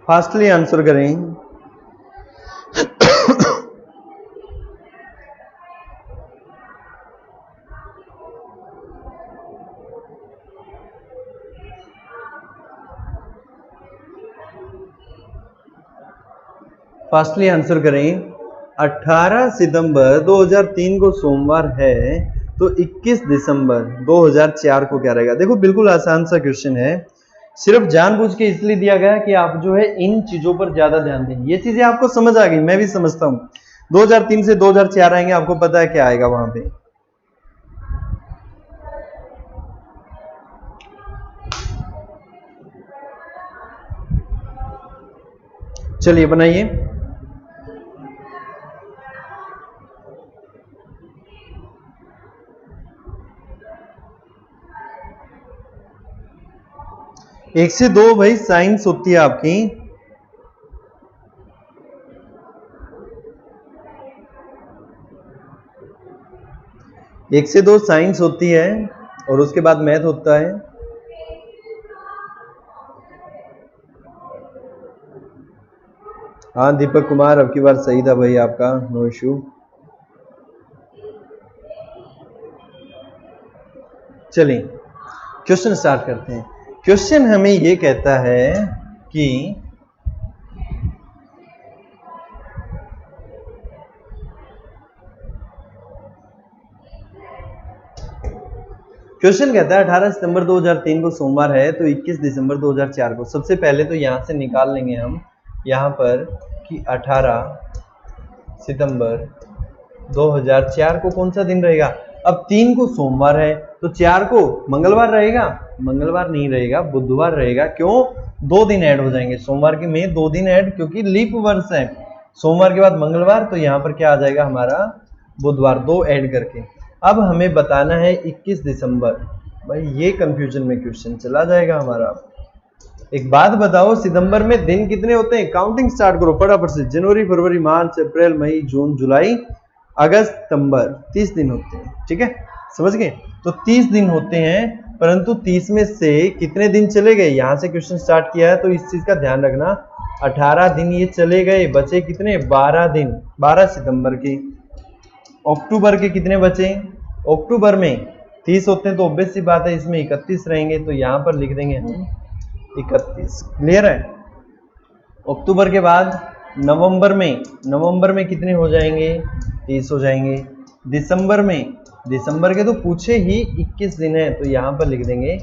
फास्टली आंसर करें। फास्टली आंसर करें। 18 सितंबर 2003 को सोमवार है तो 21 दिसंबर 2004 को क्या रहेगा? देखो बिल्कुल आसान सा क्वेश्चन है, सिर्फ जानबूझ के इसलिए दिया गया कि आप जो है इन चीजों पर ज्यादा ध्यान दें। ये चीजें आपको समझ आ गई, मैं भी समझता हूं। 2003 से 2004 आएंगे, आपको पता है क्या आएगा वहां पे। चलिए बनाइए। एक से दो भाई साइंस होती है आपकी। एक से दो साइंस होती है और उसके बाद मैथ होता है। हाँ दीपक कुमार, अब की बार सही था भाई आपका, नो इशू। चलिए क्वेश्चन स्टार्ट करते हैं। क्वेश्चन हमें ये कहता है कि क्वेश्चन कहता है 18 सितंबर 2003 को सोमवार है तो 21 दिसंबर 2004 को। सबसे पहले तो यहां से निकाल लेंगे हम यहां पर कि 18 सितंबर 2004 को कौन सा दिन रहेगा। अब 3 को सोमवार है तो 4 को मंगलवार रहेगा? मंगलवार नहीं रहेगा, बुधवार रहेगा। क्यों? 2 दिन ऐड हो जाएंगे सोमवार के में, 2 दिन ऐड, क्योंकि लीप वर्ष है। सोमवार के बाद मंगलवार, तो यहां पर क्या आ जाएगा हमारा? बुधवार, 2 ऐड करके। अब हमें बताना है 21 दिसंबर। भाई ये कंफ्यूजन में क्वेश्चन चला जाएगा हमारा। एक बात बताओ, सितंबर में दिन कितने होते हैं? काउंटिंग स्टार्ट करो फटाफट से। जनवरी, फरवरी, मार्च, अप्रैल, मई, जून, जुलाई, अगस्त, सितंबर, 30 दिन होते हैं। ठीक है, समझ गए? तो 30 दिन होते हैं, परंतु 30 में से कितने दिन चले गए? यहां से क्वेश्चन स्टार्ट किया है तो इस चीज का ध्यान रखना। 18 दिन ये चले गए, बचे कितने? 12 दिन। 12 सितंबर के। अक्टूबर के कितने बचे? अक्टूबर में 30 होते हैं तो ऑब्वियस सी बात है इसमें 31 रहेंगे, तो यहां पर लिख देंगे हम 31। क्लियर है? अक्टूबर के बाद नवंबर में कितने हो जाएंगे? 30 हो जाएंगे। दिसंबर में, दिसंबर के तो पूछे ही 21 दिन है, तो यहां पर लिख देंगे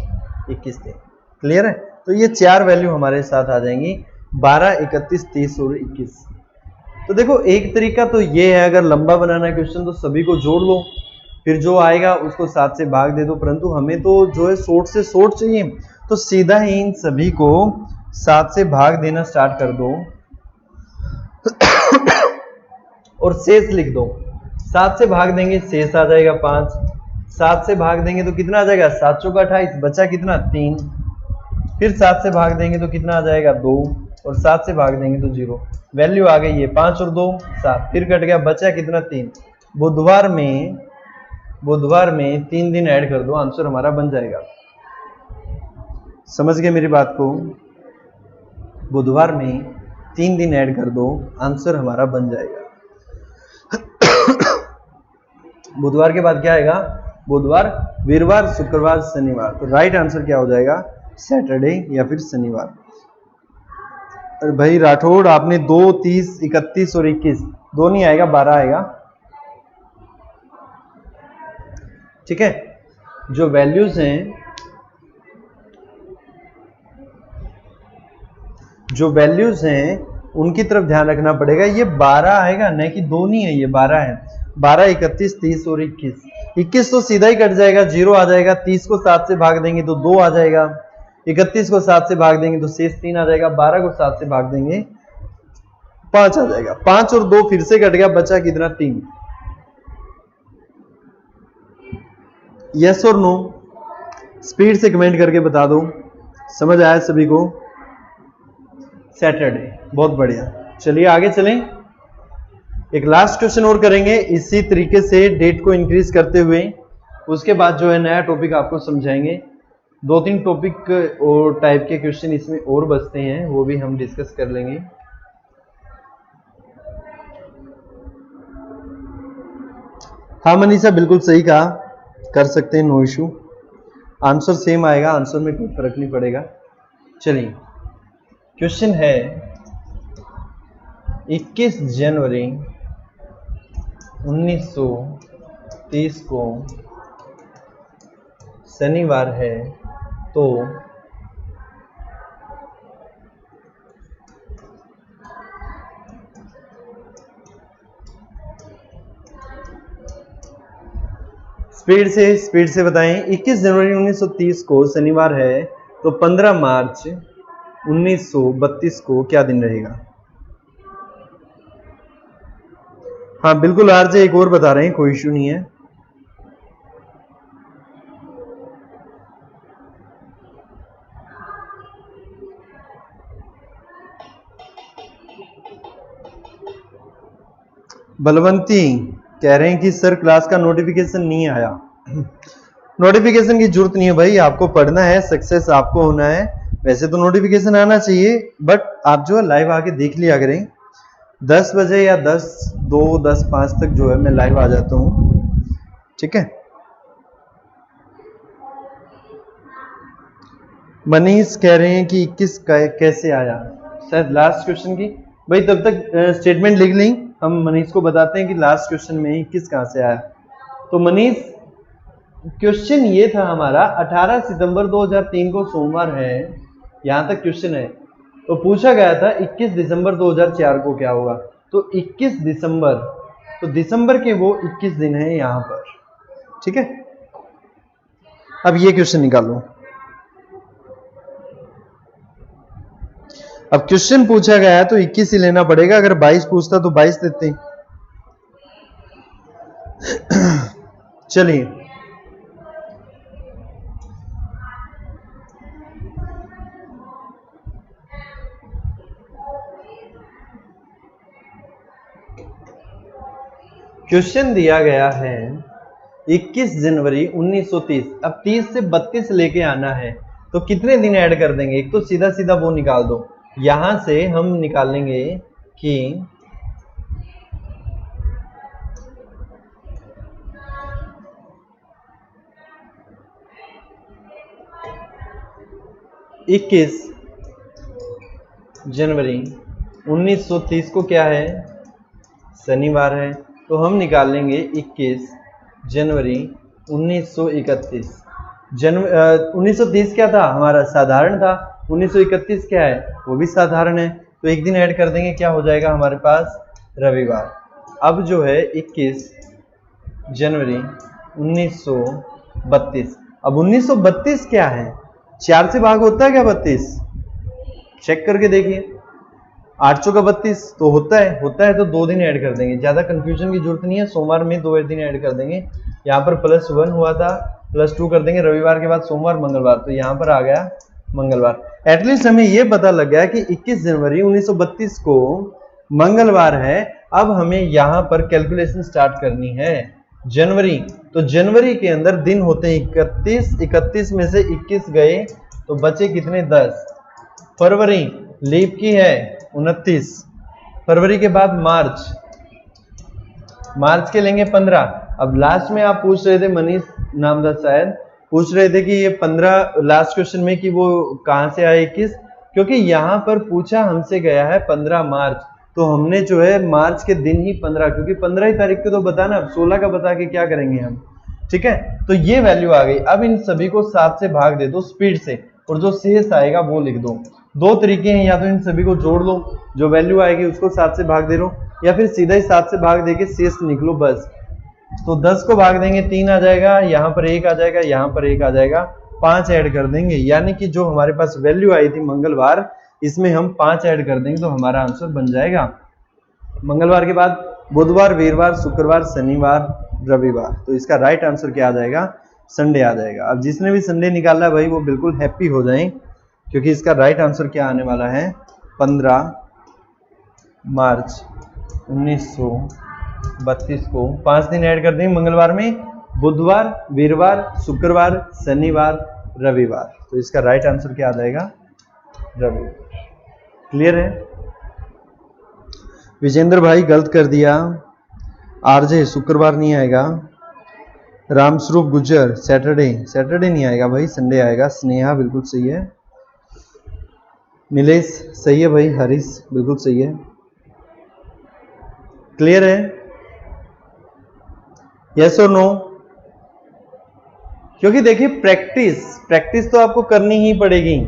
21 दिन। क्लियर है? तो ये 4 वैल्यू हमारे साथ आ जाएंगी, 12, 31, 30 और 21। तो देखो एक तरीका तो ये है, अगर लंबा बनाना है क्वेश्चन तो सभी को जोड़ लो, फिर जो आएगा उसको 7 से भाग दे दो। परंतु हमें तो जो है शॉर्ट से शॉर्ट चाहिए, तो सीधा ही इन सभी को 7 से भाग देना स्टार्ट कर दो और शेष लिख दो। 7 से भाग देंगे, शेष आ जाएगा 5। 7 से भाग देंगे तो कितना आ जाएगा? 7 चौका 28, बचा कितना? 3। फिर 7 से भाग देंगे तो कितना आ जाएगा? 2। और 7 से भाग देंगे तो 0। वैल्यू आ गई है 5 और 2 7, फिर कट गया, बचा कितना? 3। बुधवार में 3 दिन ऐड कर दो, आंसर हमारा बन जाएगा। समझ गए मेरी बात को? बुधवार में 3 दिन ऐड कर दो, आंसर हमारा बन जाएगा। बुधवार के बाद क्या आएगा? बुधवार, वीरवार, शुक्रवार, शनिवार। तो राइट आंसर क्या हो जाएगा? सैटरडे या फिर शनिवार। अरे भाई राठौड़, आपने 2, 30, 31 और 21 दो नहीं आएगा, 12 आएगा। ठीक है, जो वैल्यूज हैं उनकी तरफ ध्यान रखना पड़ेगा। ये 12 आएगा, न कि 2 नहीं है, ये 12 है। 12, 31, 30 और 21। 21 तो सीधा ही कट जाएगा, 0 आ जाएगा। 30 को 7 से भाग देंगे तो 2 आ जाएगा। 31 को 7 से भाग देंगे तो शेष 3 आ जाएगा। 12 को 7 से भाग देंगे 5 आ जाएगा। 5 और 2 फिर से कट गया, बचा कितना? 3। यस और नो? स्पीड से कमेंट करके बता दो, समझ आया सभी को? सैटरडे, बहुत बढ़िया। चलिए आगे चलें, एक लास्ट क्वेश्चन और करेंगे इसी तरीके से, डेट को इंक्रीज करते हुए। उसके बाद जो है नया टॉपिक आपको समझाएंगे। 2-3 टॉपिक और टाइप के क्वेश्चन इसमें और बचते हैं, वो भी हम डिस्कस कर लेंगे। हाँ मनीषा, बिल्कुल सही कहा, कर सकते हैं, नो इशू। आंसर सेम आएगा, आंसर में कोई फर्क नहीं पड़ेगा। चलिए क्वेश्चन है 21 जनवरी 1930 को शनिवार है, तो स्पीड से बताएं। 21 जनवरी 1930 को शनिवार है, तो 15 मार्च 1932 को क्या दिन रहेगा? हाँ बिल्कुल आरजे, एक और बता रहे हैं, कोई इश्यू नहीं है। बलवंती कह रहे हैं कि सर क्लास का नोटिफिकेशन नहीं आया। नोटिफिकेशन की जरूरत नहीं है भाई, आपको पढ़ना है, सक्सेस आपको होना है। वैसे तो नोटिफिकेशन आना चाहिए, बट आप जो है लाइव आके देख लिया करें। 10 बजे या 10:02, 10:05 तक जो है मैं लाइव आ जाता हूँ, ठीक है। मनीष कह रहे हैं कि 21 कैसे आया, शायद लास्ट क्वेश्चन की। भाई तब तक स्टेटमेंट लिख लें, हम मनीष को बताते हैं कि लास्ट क्वेश्चन में 21 कहां से आया। तो मनीष क्वेश्चन ये था हमारा, 18 सितंबर 2003 को सोमवार है, यहां तक क्वेश्चन है। तो पूछा गया था 21 दिसंबर 2004 को क्या होगा। तो 21 दिसंबर, तो दिसंबर के वो 21 दिन है यहां पर, ठीक है। अब ये क्वेश्चन निकालो। अब क्वेश्चन पूछा गया है तो 21 ही लेना पड़ेगा, अगर 22 पूछता तो 22 देते। चलिए क्वेश्चन दिया गया है 21 जनवरी 1930। अब 30 से 32 लेके आना है, तो कितने दिन ऐड कर देंगे? एक तो सीधा सीधा वो निकाल दो, यहां से हम निकालेंगे कि 21 जनवरी 1930 को क्या है? शनिवार है। तो हम निकाल लेंगे 21 जनवरी 1931। 1930 क्या था हमारा? साधारण था। 1931 क्या है? वो भी साधारण है। तो एक दिन ऐड कर देंगे, क्या हो जाएगा हमारे पास? रविवार। अब जो है 21 जनवरी 1932। अब 1932 क्या है? 4 से भाग होता है क्या 32? चेक करके देखिए। 8 चौका 32 तो होता है तो 2 दिन ऐड कर देंगे, ज्यादा कंफ्यूजन की जरूरत नहीं है। सोमवार में 2 दिन ऐड कर देंगे। यहाँ पर +1 हुआ था, +2 कर देंगे। रविवार के बाद सोमवार मंगलवार, तो यहाँ पर आ गया मंगलवार। एटलीस्ट हमें यह पता लग गया कि 21 जनवरी 1932 को मंगलवार है। अब हमें यहाँ पर कैलकुलेशन स्टार्ट करनी है। जनवरी, तो जनवरी के अंदर दिन होते हैं 31। 31 में से 21 गए तो बचे कितने? 10। फरवरी लीप की है 29। फरवरी के बाद मार्च के लेंगे 15। अब लास्ट में आप पूछ रहे थे, मनीष नामदार शायद पूछ रहे थे कि ये 15 लास्ट क्वेश्चन में कि वो कहां से आए 21, क्योंकि यहां पर पूछा हमसे गया है 15 मार्च, तो हमने जो है मार्च के दिन ही 15, क्योंकि 15 ही तारीख को तो बताना, 16 का बता के क्या करेंगे हम, ठीक है। तो ये वैल्यू आ गई। अब इन सभी को 7 से भाग दे दो स्पीड से, और जो शेष आएगा वो लिख दो। 2 तरीके हैं, या तो इन सभी को जोड़ लो, जो वैल्यू आएगी उसको 7 से भाग दे लो, या फिर सीधा ही 7 से भाग देके शेष निकलो बस। तो 10 को भाग देंगे 3 आ जाएगा, यहाँ पर 1 आ जाएगा, यहाँ पर 1 आ जाएगा, 5 ऐड कर देंगे, यानी कि जो हमारे पास वैल्यू आई थी मंगलवार, इसमें हम 5 ऐड कर देंगे तो हमारा आंसर बन जाएगा। मंगलवार के बाद बुधवार, वीरवार, शुक्रवार, शनिवार, रविवार, तो इसका राइट आंसर क्या आ जाएगा? संडे आ जाएगा। अब जिसने भी संडे निकाला है भाई वो बिल्कुल हैप्पी हो जाएं, क्योंकि इसका राइट आंसर क्या आने वाला है? 15 मार्च 1932 को 5 दिन ऐड कर देंगे मंगलवार में, बुधवार, वीरवार, शुक्रवार, शनिवार, रविवार, तो इसका राइट आंसर क्या आ जाएगा? रविवार। क्लियर है? विजेंद्र भाई गलत कर दिया, आरजे शुक्रवार नहीं आएगा। रामस्वरूप गुज्जर सैटरडे नहीं आएगा भाई, संडे आएगा। स्नेहा बिल्कुल सही है, नीलेश सही है भाई, हरीश बिल्कुल सही है। क्लियर है? यस और नो? क्योंकि देखिए प्रैक्टिस तो आपको करनी ही पड़ेगी,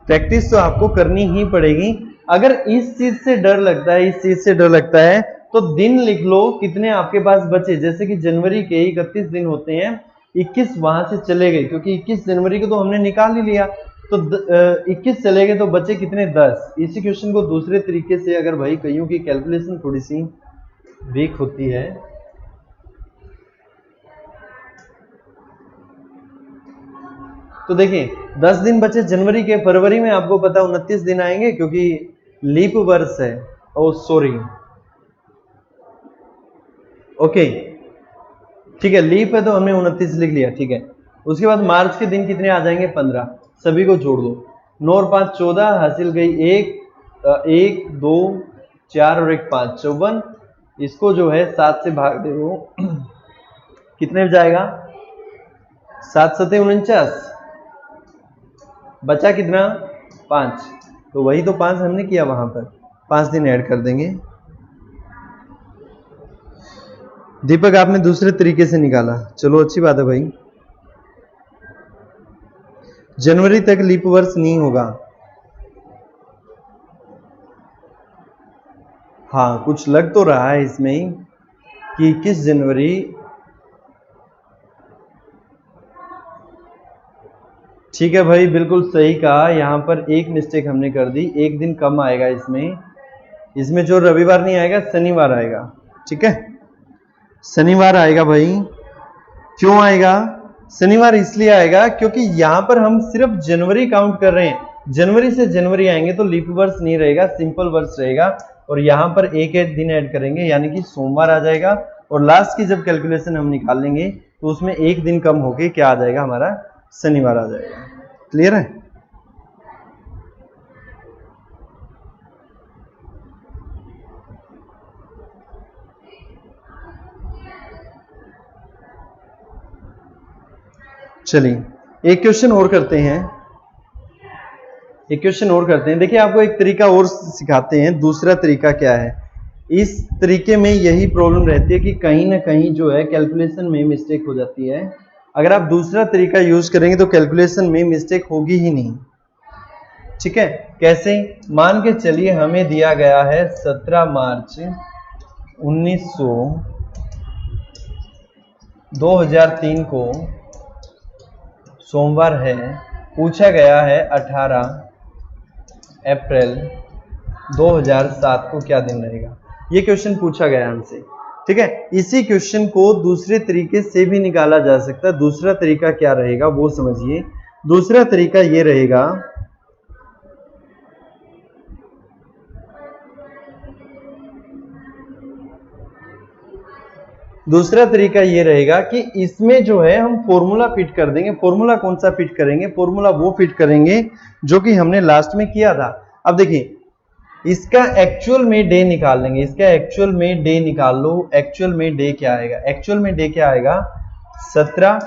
प्रैक्टिस तो आपको करनी ही पड़ेगी। अगर इस चीज से डर लगता है, इस चीज से डर लगता है, तो दिन लिख लो कितने आपके पास बचे। जैसे कि जनवरी के 31 दिन होते हैं, 21 वहां से चले गए, क्योंकि 21 जनवरी को तो हमने निकाल ही लिया, तो 21 चले गए, तो बचे कितने? 10। इसी क्वेश्चन को दूसरे तरीके से अगर भाई कहियो की कैलकुलेशन थोड़ी सी वीक होती है, तो देखिए 10 दिन बचे जनवरी के। फरवरी में आपको पता 29 दिन आएंगे क्योंकि लीप वर्ष है। ओ सॉरी, ओके ठीक है, लीप है तो हमने 29 लिख लिया, ठीक है। उसके बाद मार्च के दिन कितने आ जाएंगे? 15। सभी को जोड़ दो, 9 और 5 14, हासिल गई 1 2 4 और 1 5 54। इसको जो है 7 से भाग दे दो, कितने जाएगा? 7 7 49, बचा कितना? 5। तो वही तो 5 हमने किया वहां पर, 5 दिन ऐड कर देंगे। दीपक आपने दूसरे तरीके से निकाला, चलो अच्छी बात है भाई। जनवरी तक लीप वर्ष नहीं होगा। हाँ कुछ लग तो रहा है इसमें कि 21 जनवरी, ठीक है भाई बिल्कुल सही कहा। यहां पर एक मिस्टेक हमने कर दी, एक दिन कम आएगा इसमें जो रविवार नहीं आएगा शनिवार आएगा, ठीक है, शनिवार आएगा भाई। क्यों आएगा शनिवार? इसलिए आएगा क्योंकि यहां पर हम सिर्फ जनवरी काउंट कर रहे हैं, जनवरी से जनवरी आएंगे तो लीप वर्ष नहीं रहेगा, सिंपल वर्ष रहेगा। और यहां पर एक दिन ऐड करेंगे यानी कि सोमवार आ जाएगा। और लास्ट की जब कैलकुलेशन हम निकाल लेंगे तो उसमें एक दिन कम होके क्या आ जाएगा? हमारा शनिवार आ जाएगा। क्लियर है? चलिए एक क्वेश्चन और करते हैं, देखिए आपको एक तरीका और सिखाते हैं। दूसरा तरीका क्या है? इस तरीके में यही प्रॉब्लम रहती है कि कहीं ना कहीं जो है कैलकुलेशन में मिस्टेक हो जाती है। अगर आप दूसरा तरीका यूज करेंगे तो कैलकुलेशन में मिस्टेक होगी ही नहीं, ठीक है। कैसे? मान के चलिए हमें दिया गया है 17 मार्च 2003 को सोमवार है, पूछा गया है 18 अप्रैल 2007 को क्या दिन रहेगा। ये क्वेश्चन पूछा गया हमसे, ठीक है। इसी क्वेश्चन को दूसरे तरीके से भी निकाला जा सकता है। दूसरा तरीका क्या रहेगा वो समझिए। दूसरा तरीका ये रहेगा, दूसरा तरीका ये रहेगा कि इसमें जो है हम फॉर्मूला फिट कर देंगे। फॉर्मूला कौन सा फिट करेंगे? फॉर्मूला वो फिट करेंगे जो कि हमने लास्ट में किया था। अब देखिए इसका एक्चुअल में डे निकाल लेंगे, इसका एक्चुअल में डे निकाल लो। एक्चुअल में डे क्या आएगा? एक्चुअल में डे क्या आएगा? 17।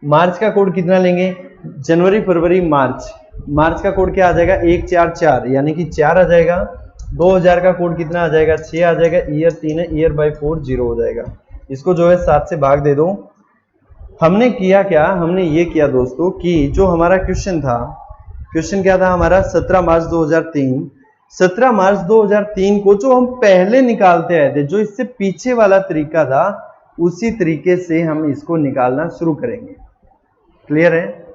मार्च का कोड कितना लेंगे? जनवरी फरवरी मार्च का कोड क्या आ जाएगा? 144 यानी कि 4 आ जाएगा। 2000 का कोड कितना आ जाएगा? 6 आ जाएगा। ईयर 3 है, ईयर बाई 4 0 हो जाएगा। इसको जो है 7 से भाग दे दो। हमने किया क्या? हमने ये किया दोस्तों कि जो हमारा क्वेश्चन था, क्वेश्चन क्या था हमारा? 17 मार्च 2003। 17 मार्च 2003 को जो हम पहले निकालते आए थे, जो इससे पीछे वाला तरीका था, उसी तरीके से हम इसको निकालना शुरू करेंगे। क्लियर है?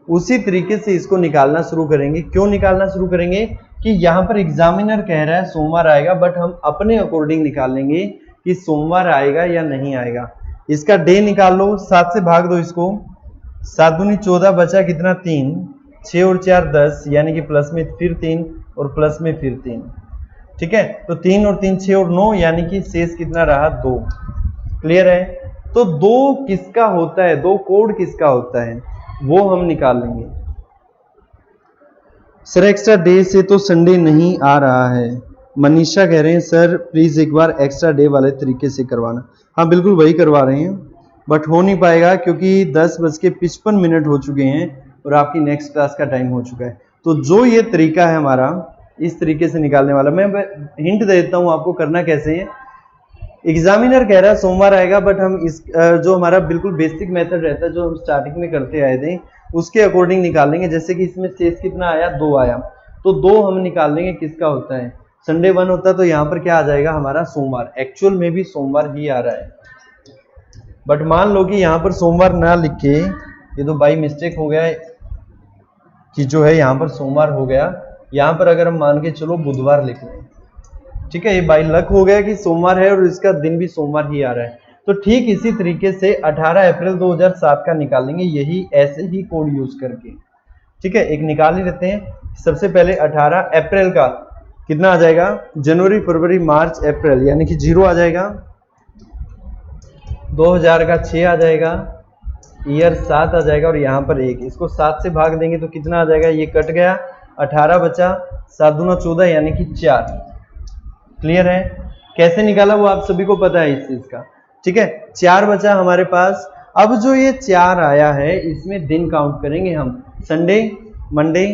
उसी तरीके से इसको निकालना शुरू करेंगे। क्यों निकालना शुरू करेंगे? कि यहां पर एग्जामिनर कह रहा है सोमवार आएगा, बट हम अपने अकॉर्डिंग निकाल लेंगे कि सोमवार आएगा या नहीं आएगा। इसका डे निकाल लो, 7 से भाग दो इसको। 7 दूनी 14, बचा कितना? 3। 6 और 4 10 यानी कि प्लस में फिर 3 और प्लस में फिर 3, ठीक है। तो 3 और 3 6 और 9 यानी कि शेष कितना रहा? 2। क्लियर है? तो 2 किसका होता है? 2 कोड किसका होता है वो हम निकाल लेंगे। सर एक्स्ट्रा डे से तो संडे नहीं आ रहा है। मनीषा कह रहे हैं सर प्लीज एक बार एक्स्ट्रा डे वाले तरीके से करवाना। हाँ बिल्कुल वही करवा रहे हैं, बट हो नहीं पाएगा क्योंकि 10:55 हो चुके हैं और आपकी नेक्स्ट क्लास का टाइम हो चुका है। तो जो ये तरीका है हमारा, इस तरीके से निकालने वाला, मैं हिंट दे देता हूँ आपको करना कैसे है। एग्जामिनर कह रहा है सोमवार आएगा, बट हम इस जो हमारा बिल्कुल बेसिक मेथड रहता है जो हम स्टार्टिंग में करते आए थे उसके अकॉर्डिंग निकालेंगे। जैसे कि इसमें शेष कितना आया, 2 आया, तो 2 हम निकाल लेंगे किसका होता है, संडे 1 होता है, तो यहाँ पर क्या आ जाएगा हमारा सोमवार। एक्चुअल में भी सोमवार ही आ रहा है, बट मान लो कि यहाँ पर सोमवार ना लिख के, ये तो बाई मिस्टेक हो गया कि जो है यहाँ पर सोमवार हो गया, यहाँ पर अगर हम मान के चलो बुधवार लिख लें, ठीक है, ये बाई लक हो गया कि सोमवार है और इसका दिन भी सोमवार ही आ रहा है। तो ठीक इसी तरीके से 18 अप्रैल 2007 का निकालेंगे, यही ऐसे ही कोड यूज करके, ठीक है। एक निकाल ही लेते हैं। सबसे पहले 18 अप्रैल का कितना आ जाएगा, जनवरी फरवरी मार्च अप्रैल, यानी कि 0 आ जाएगा। 2000 का 6 आ जाएगा, ईयर 7 आ जाएगा और यहाँ पर 1, इसको 7 से भाग देंगे तो कितना आ जाएगा, ये कट गया, 18 बचा, 7 दूना 14 यानी कि 4। क्लियर है, कैसे निकाला वो आप सभी को पता है इस चीज का, ठीक है। 4 बचा हमारे पास। अब जो ये 4 आया है इसमें दिन काउंट करेंगे हम, संडे, मंडे,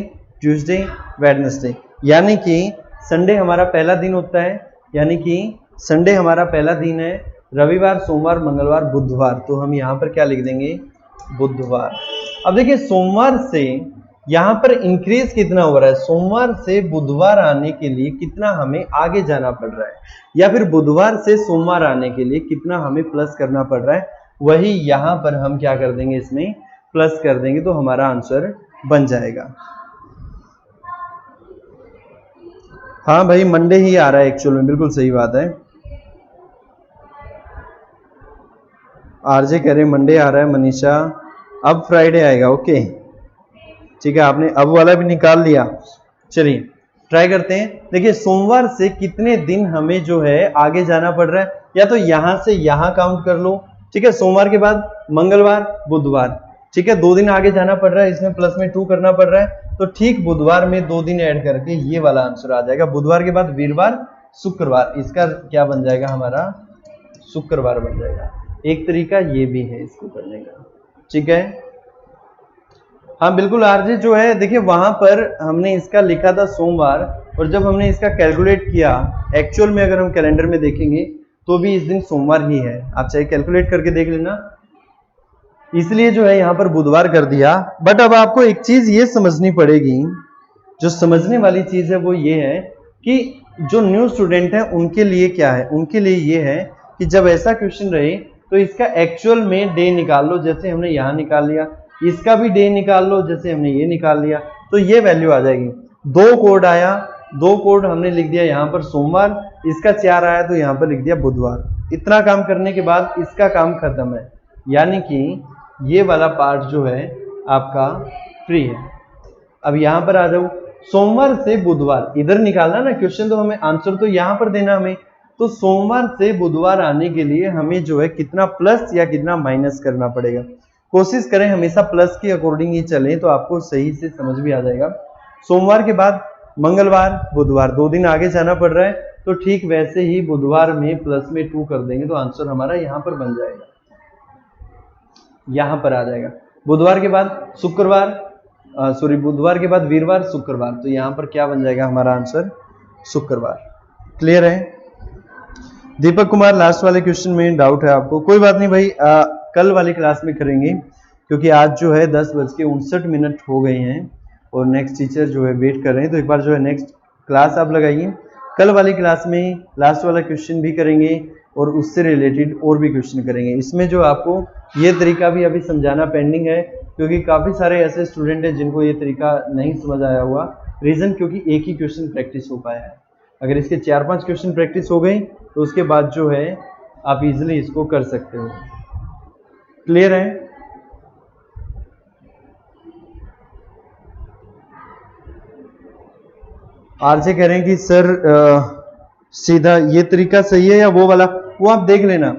ट्यूसडे, वेडनेसडे, यानी कि संडे हमारा पहला दिन होता है, यानी कि संडे हमारा पहला दिन है, रविवार, सोमवार, मंगलवार, बुधवार, तो हम यहाँ पर क्या लिख देंगे, बुधवार। अब देखिए सोमवार से यहाँ पर इंक्रीज कितना हो रहा है, सोमवार से बुधवार आने के लिए कितना हमें आगे जाना पड़ रहा है, या फिर बुधवार से सोमवार आने के लिए कितना हमें प्लस करना पड़ रहा है, वही यहाँ पर हम क्या कर देंगे, इसमें प्लस कर देंगे तो हमारा आंसर बन जाएगा। हाँ भाई मंडे ही आ रहा है एक्चुअल में, बिल्कुल सही बात है। आरजे कह रहे मंडे आ रहा है, मनीषा अब फ्राइडे आएगा, ओके ठीक है, आपने अब वाला भी निकाल लिया। चलिए ट्राई करते हैं। देखिए सोमवार से कितने दिन हमें जो है आगे जाना पड़ रहा है, या तो यहां से यहां काउंट कर लो, ठीक है, सोमवार के बाद मंगलवार, बुधवार, ठीक है, 2 दिन आगे जाना पड़ रहा है, इसमें प्लस में 2 करना पड़ रहा है, तो ठीक बुधवार में 2 दिन ऐड करके ये वाला आंसर आ जाएगा। बुधवार के बाद वीरवार, शुक्रवार, इसका क्या बन जाएगा हमारा, शुक्रवार बन जाएगा। एक तरीका ये भी है इसको करने का, ठीक है। हाँ बिल्कुल आरजे जो है, देखिए वहां पर हमने इसका लिखा था सोमवार, और जब हमने इसका कैलकुलेट किया एक्चुअल में अगर हम कैलेंडर में देखेंगे तो भी इस दिन सोमवार ही है, आप चाहे कैलकुलेट करके देख लेना, इसलिए जो है यहाँ पर बुधवार कर दिया। बट अब आपको एक चीज ये समझनी पड़ेगी, जो समझने वाली चीज है वो ये है कि जो न्यू स्टूडेंट है उनके लिए क्या है, उनके लिए ये है कि जब ऐसा क्वेश्चन रहे तो इसका एक्चुअल में डे निकाल लो, जैसे हमने यहाँ निकाल लिया, इसका भी डे निकाल लो जैसे हमने ये निकाल लिया, तो ये वैल्यू आ जाएगी। 2 कोड आया, 2 कोड हमने लिख दिया यहाँ पर सोमवार, इसका 4 आया तो यहाँ पर लिख दिया बुधवार। इतना काम करने के बाद इसका काम खत्म है, यानी कि ये वाला पार्ट जो है आपका फ्री है। अब यहाँ पर आ जाओ, सोमवार से बुधवार इधर निकालना ना क्वेश्चन, तो हमें आंसर तो यहाँ पर देना हमें, तो सोमवार से बुधवार आने के लिए हमें जो है कितना प्लस या कितना माइनस करना पड़ेगा। कोशिश करें हमेशा प्लस के अकॉर्डिंग ही चलें तो आपको सही से समझ भी आ जाएगा। सोमवार के बाद मंगलवार, बुधवार, 2 दिन आगे जाना पड़ रहा है, तो ठीक वैसे ही बुधवार में प्लस में 2 कर देंगे तो आंसर हमारा यहाँ पर बन जाएगा, यहाँ पर आ जाएगा। बुधवार के बाद शुक्रवार, सॉरी बुधवार के बाद वीरवार, शुक्रवार, तो यहाँ पर क्या बन जाएगा हमारा आंसर, शुक्रवार। क्लियर है। दीपक कुमार लास्ट वाले क्वेश्चन में डाउट है आपको, कोई बात नहीं भाई, कल वाली क्लास में करेंगे, क्योंकि आज जो है 10:59 हो गए हैं और नेक्स्ट टीचर जो है वेट कर रहे हैं, तो एक बार जो है नेक्स्ट क्लास आप लगाइए। कल वाली क्लास में लास्ट वाला क्वेश्चन भी करेंगे और उससे रिलेटेड और भी क्वेश्चन करेंगे। इसमें जो आपको ये तरीका भी अभी समझाना पेंडिंग है, क्योंकि काफ़ी सारे ऐसे स्टूडेंट हैं जिनको ये तरीका नहीं समझ आया हुआ। रीज़न क्योंकि एक ही क्वेश्चन प्रैक्टिस हो पाया है, अगर इसके 4-5 क्वेश्चन प्रैक्टिस हो गई तो उसके बाद जो है आप इजीली इसको कर सकते हो। क्लियर है। आरजे कह रहे हैं कि सर सीधा ये तरीका सही है या वो वाला, वो आप देख लेना,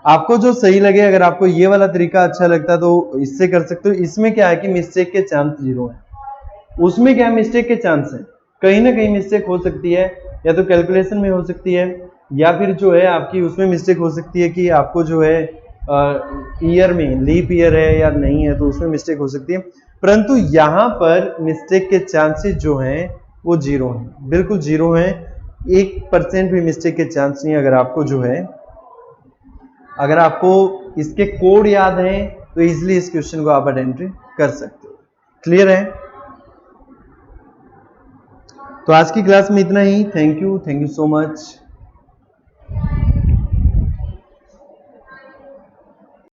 आपको जो सही लगे। अगर आपको ये वाला तरीका अच्छा लगता है तो इससे कर सकते हो। इसमें क्या है कि मिस्टेक के चांस 0 है, उसमें क्या है मिस्टेक के चांस है, कहीं ना कहीं मिस्टेक हो सकती है, या तो कैलकुलेशन में हो सकती है, या फिर जो है आपकी उसमें मिस्टेक हो सकती है कि आपको जो है ईयर में लीप ईयर है या नहीं है, तो उसमें मिस्टेक हो सकती है। परंतु यहाँ पर मिस्टेक के चांसेस जो हैं वो 0 हैं, बिल्कुल 0 हैं, 1% भी मिस्टेक के चांस नहीं। अगर आपको जो है अगर आपको इसके कोड याद हैं तो इजिली इस क्वेश्चन को आप अटेम्प्ट कर सकते हो। क्लियर है? तो आज की क्लास में इतना ही। Thank you so much.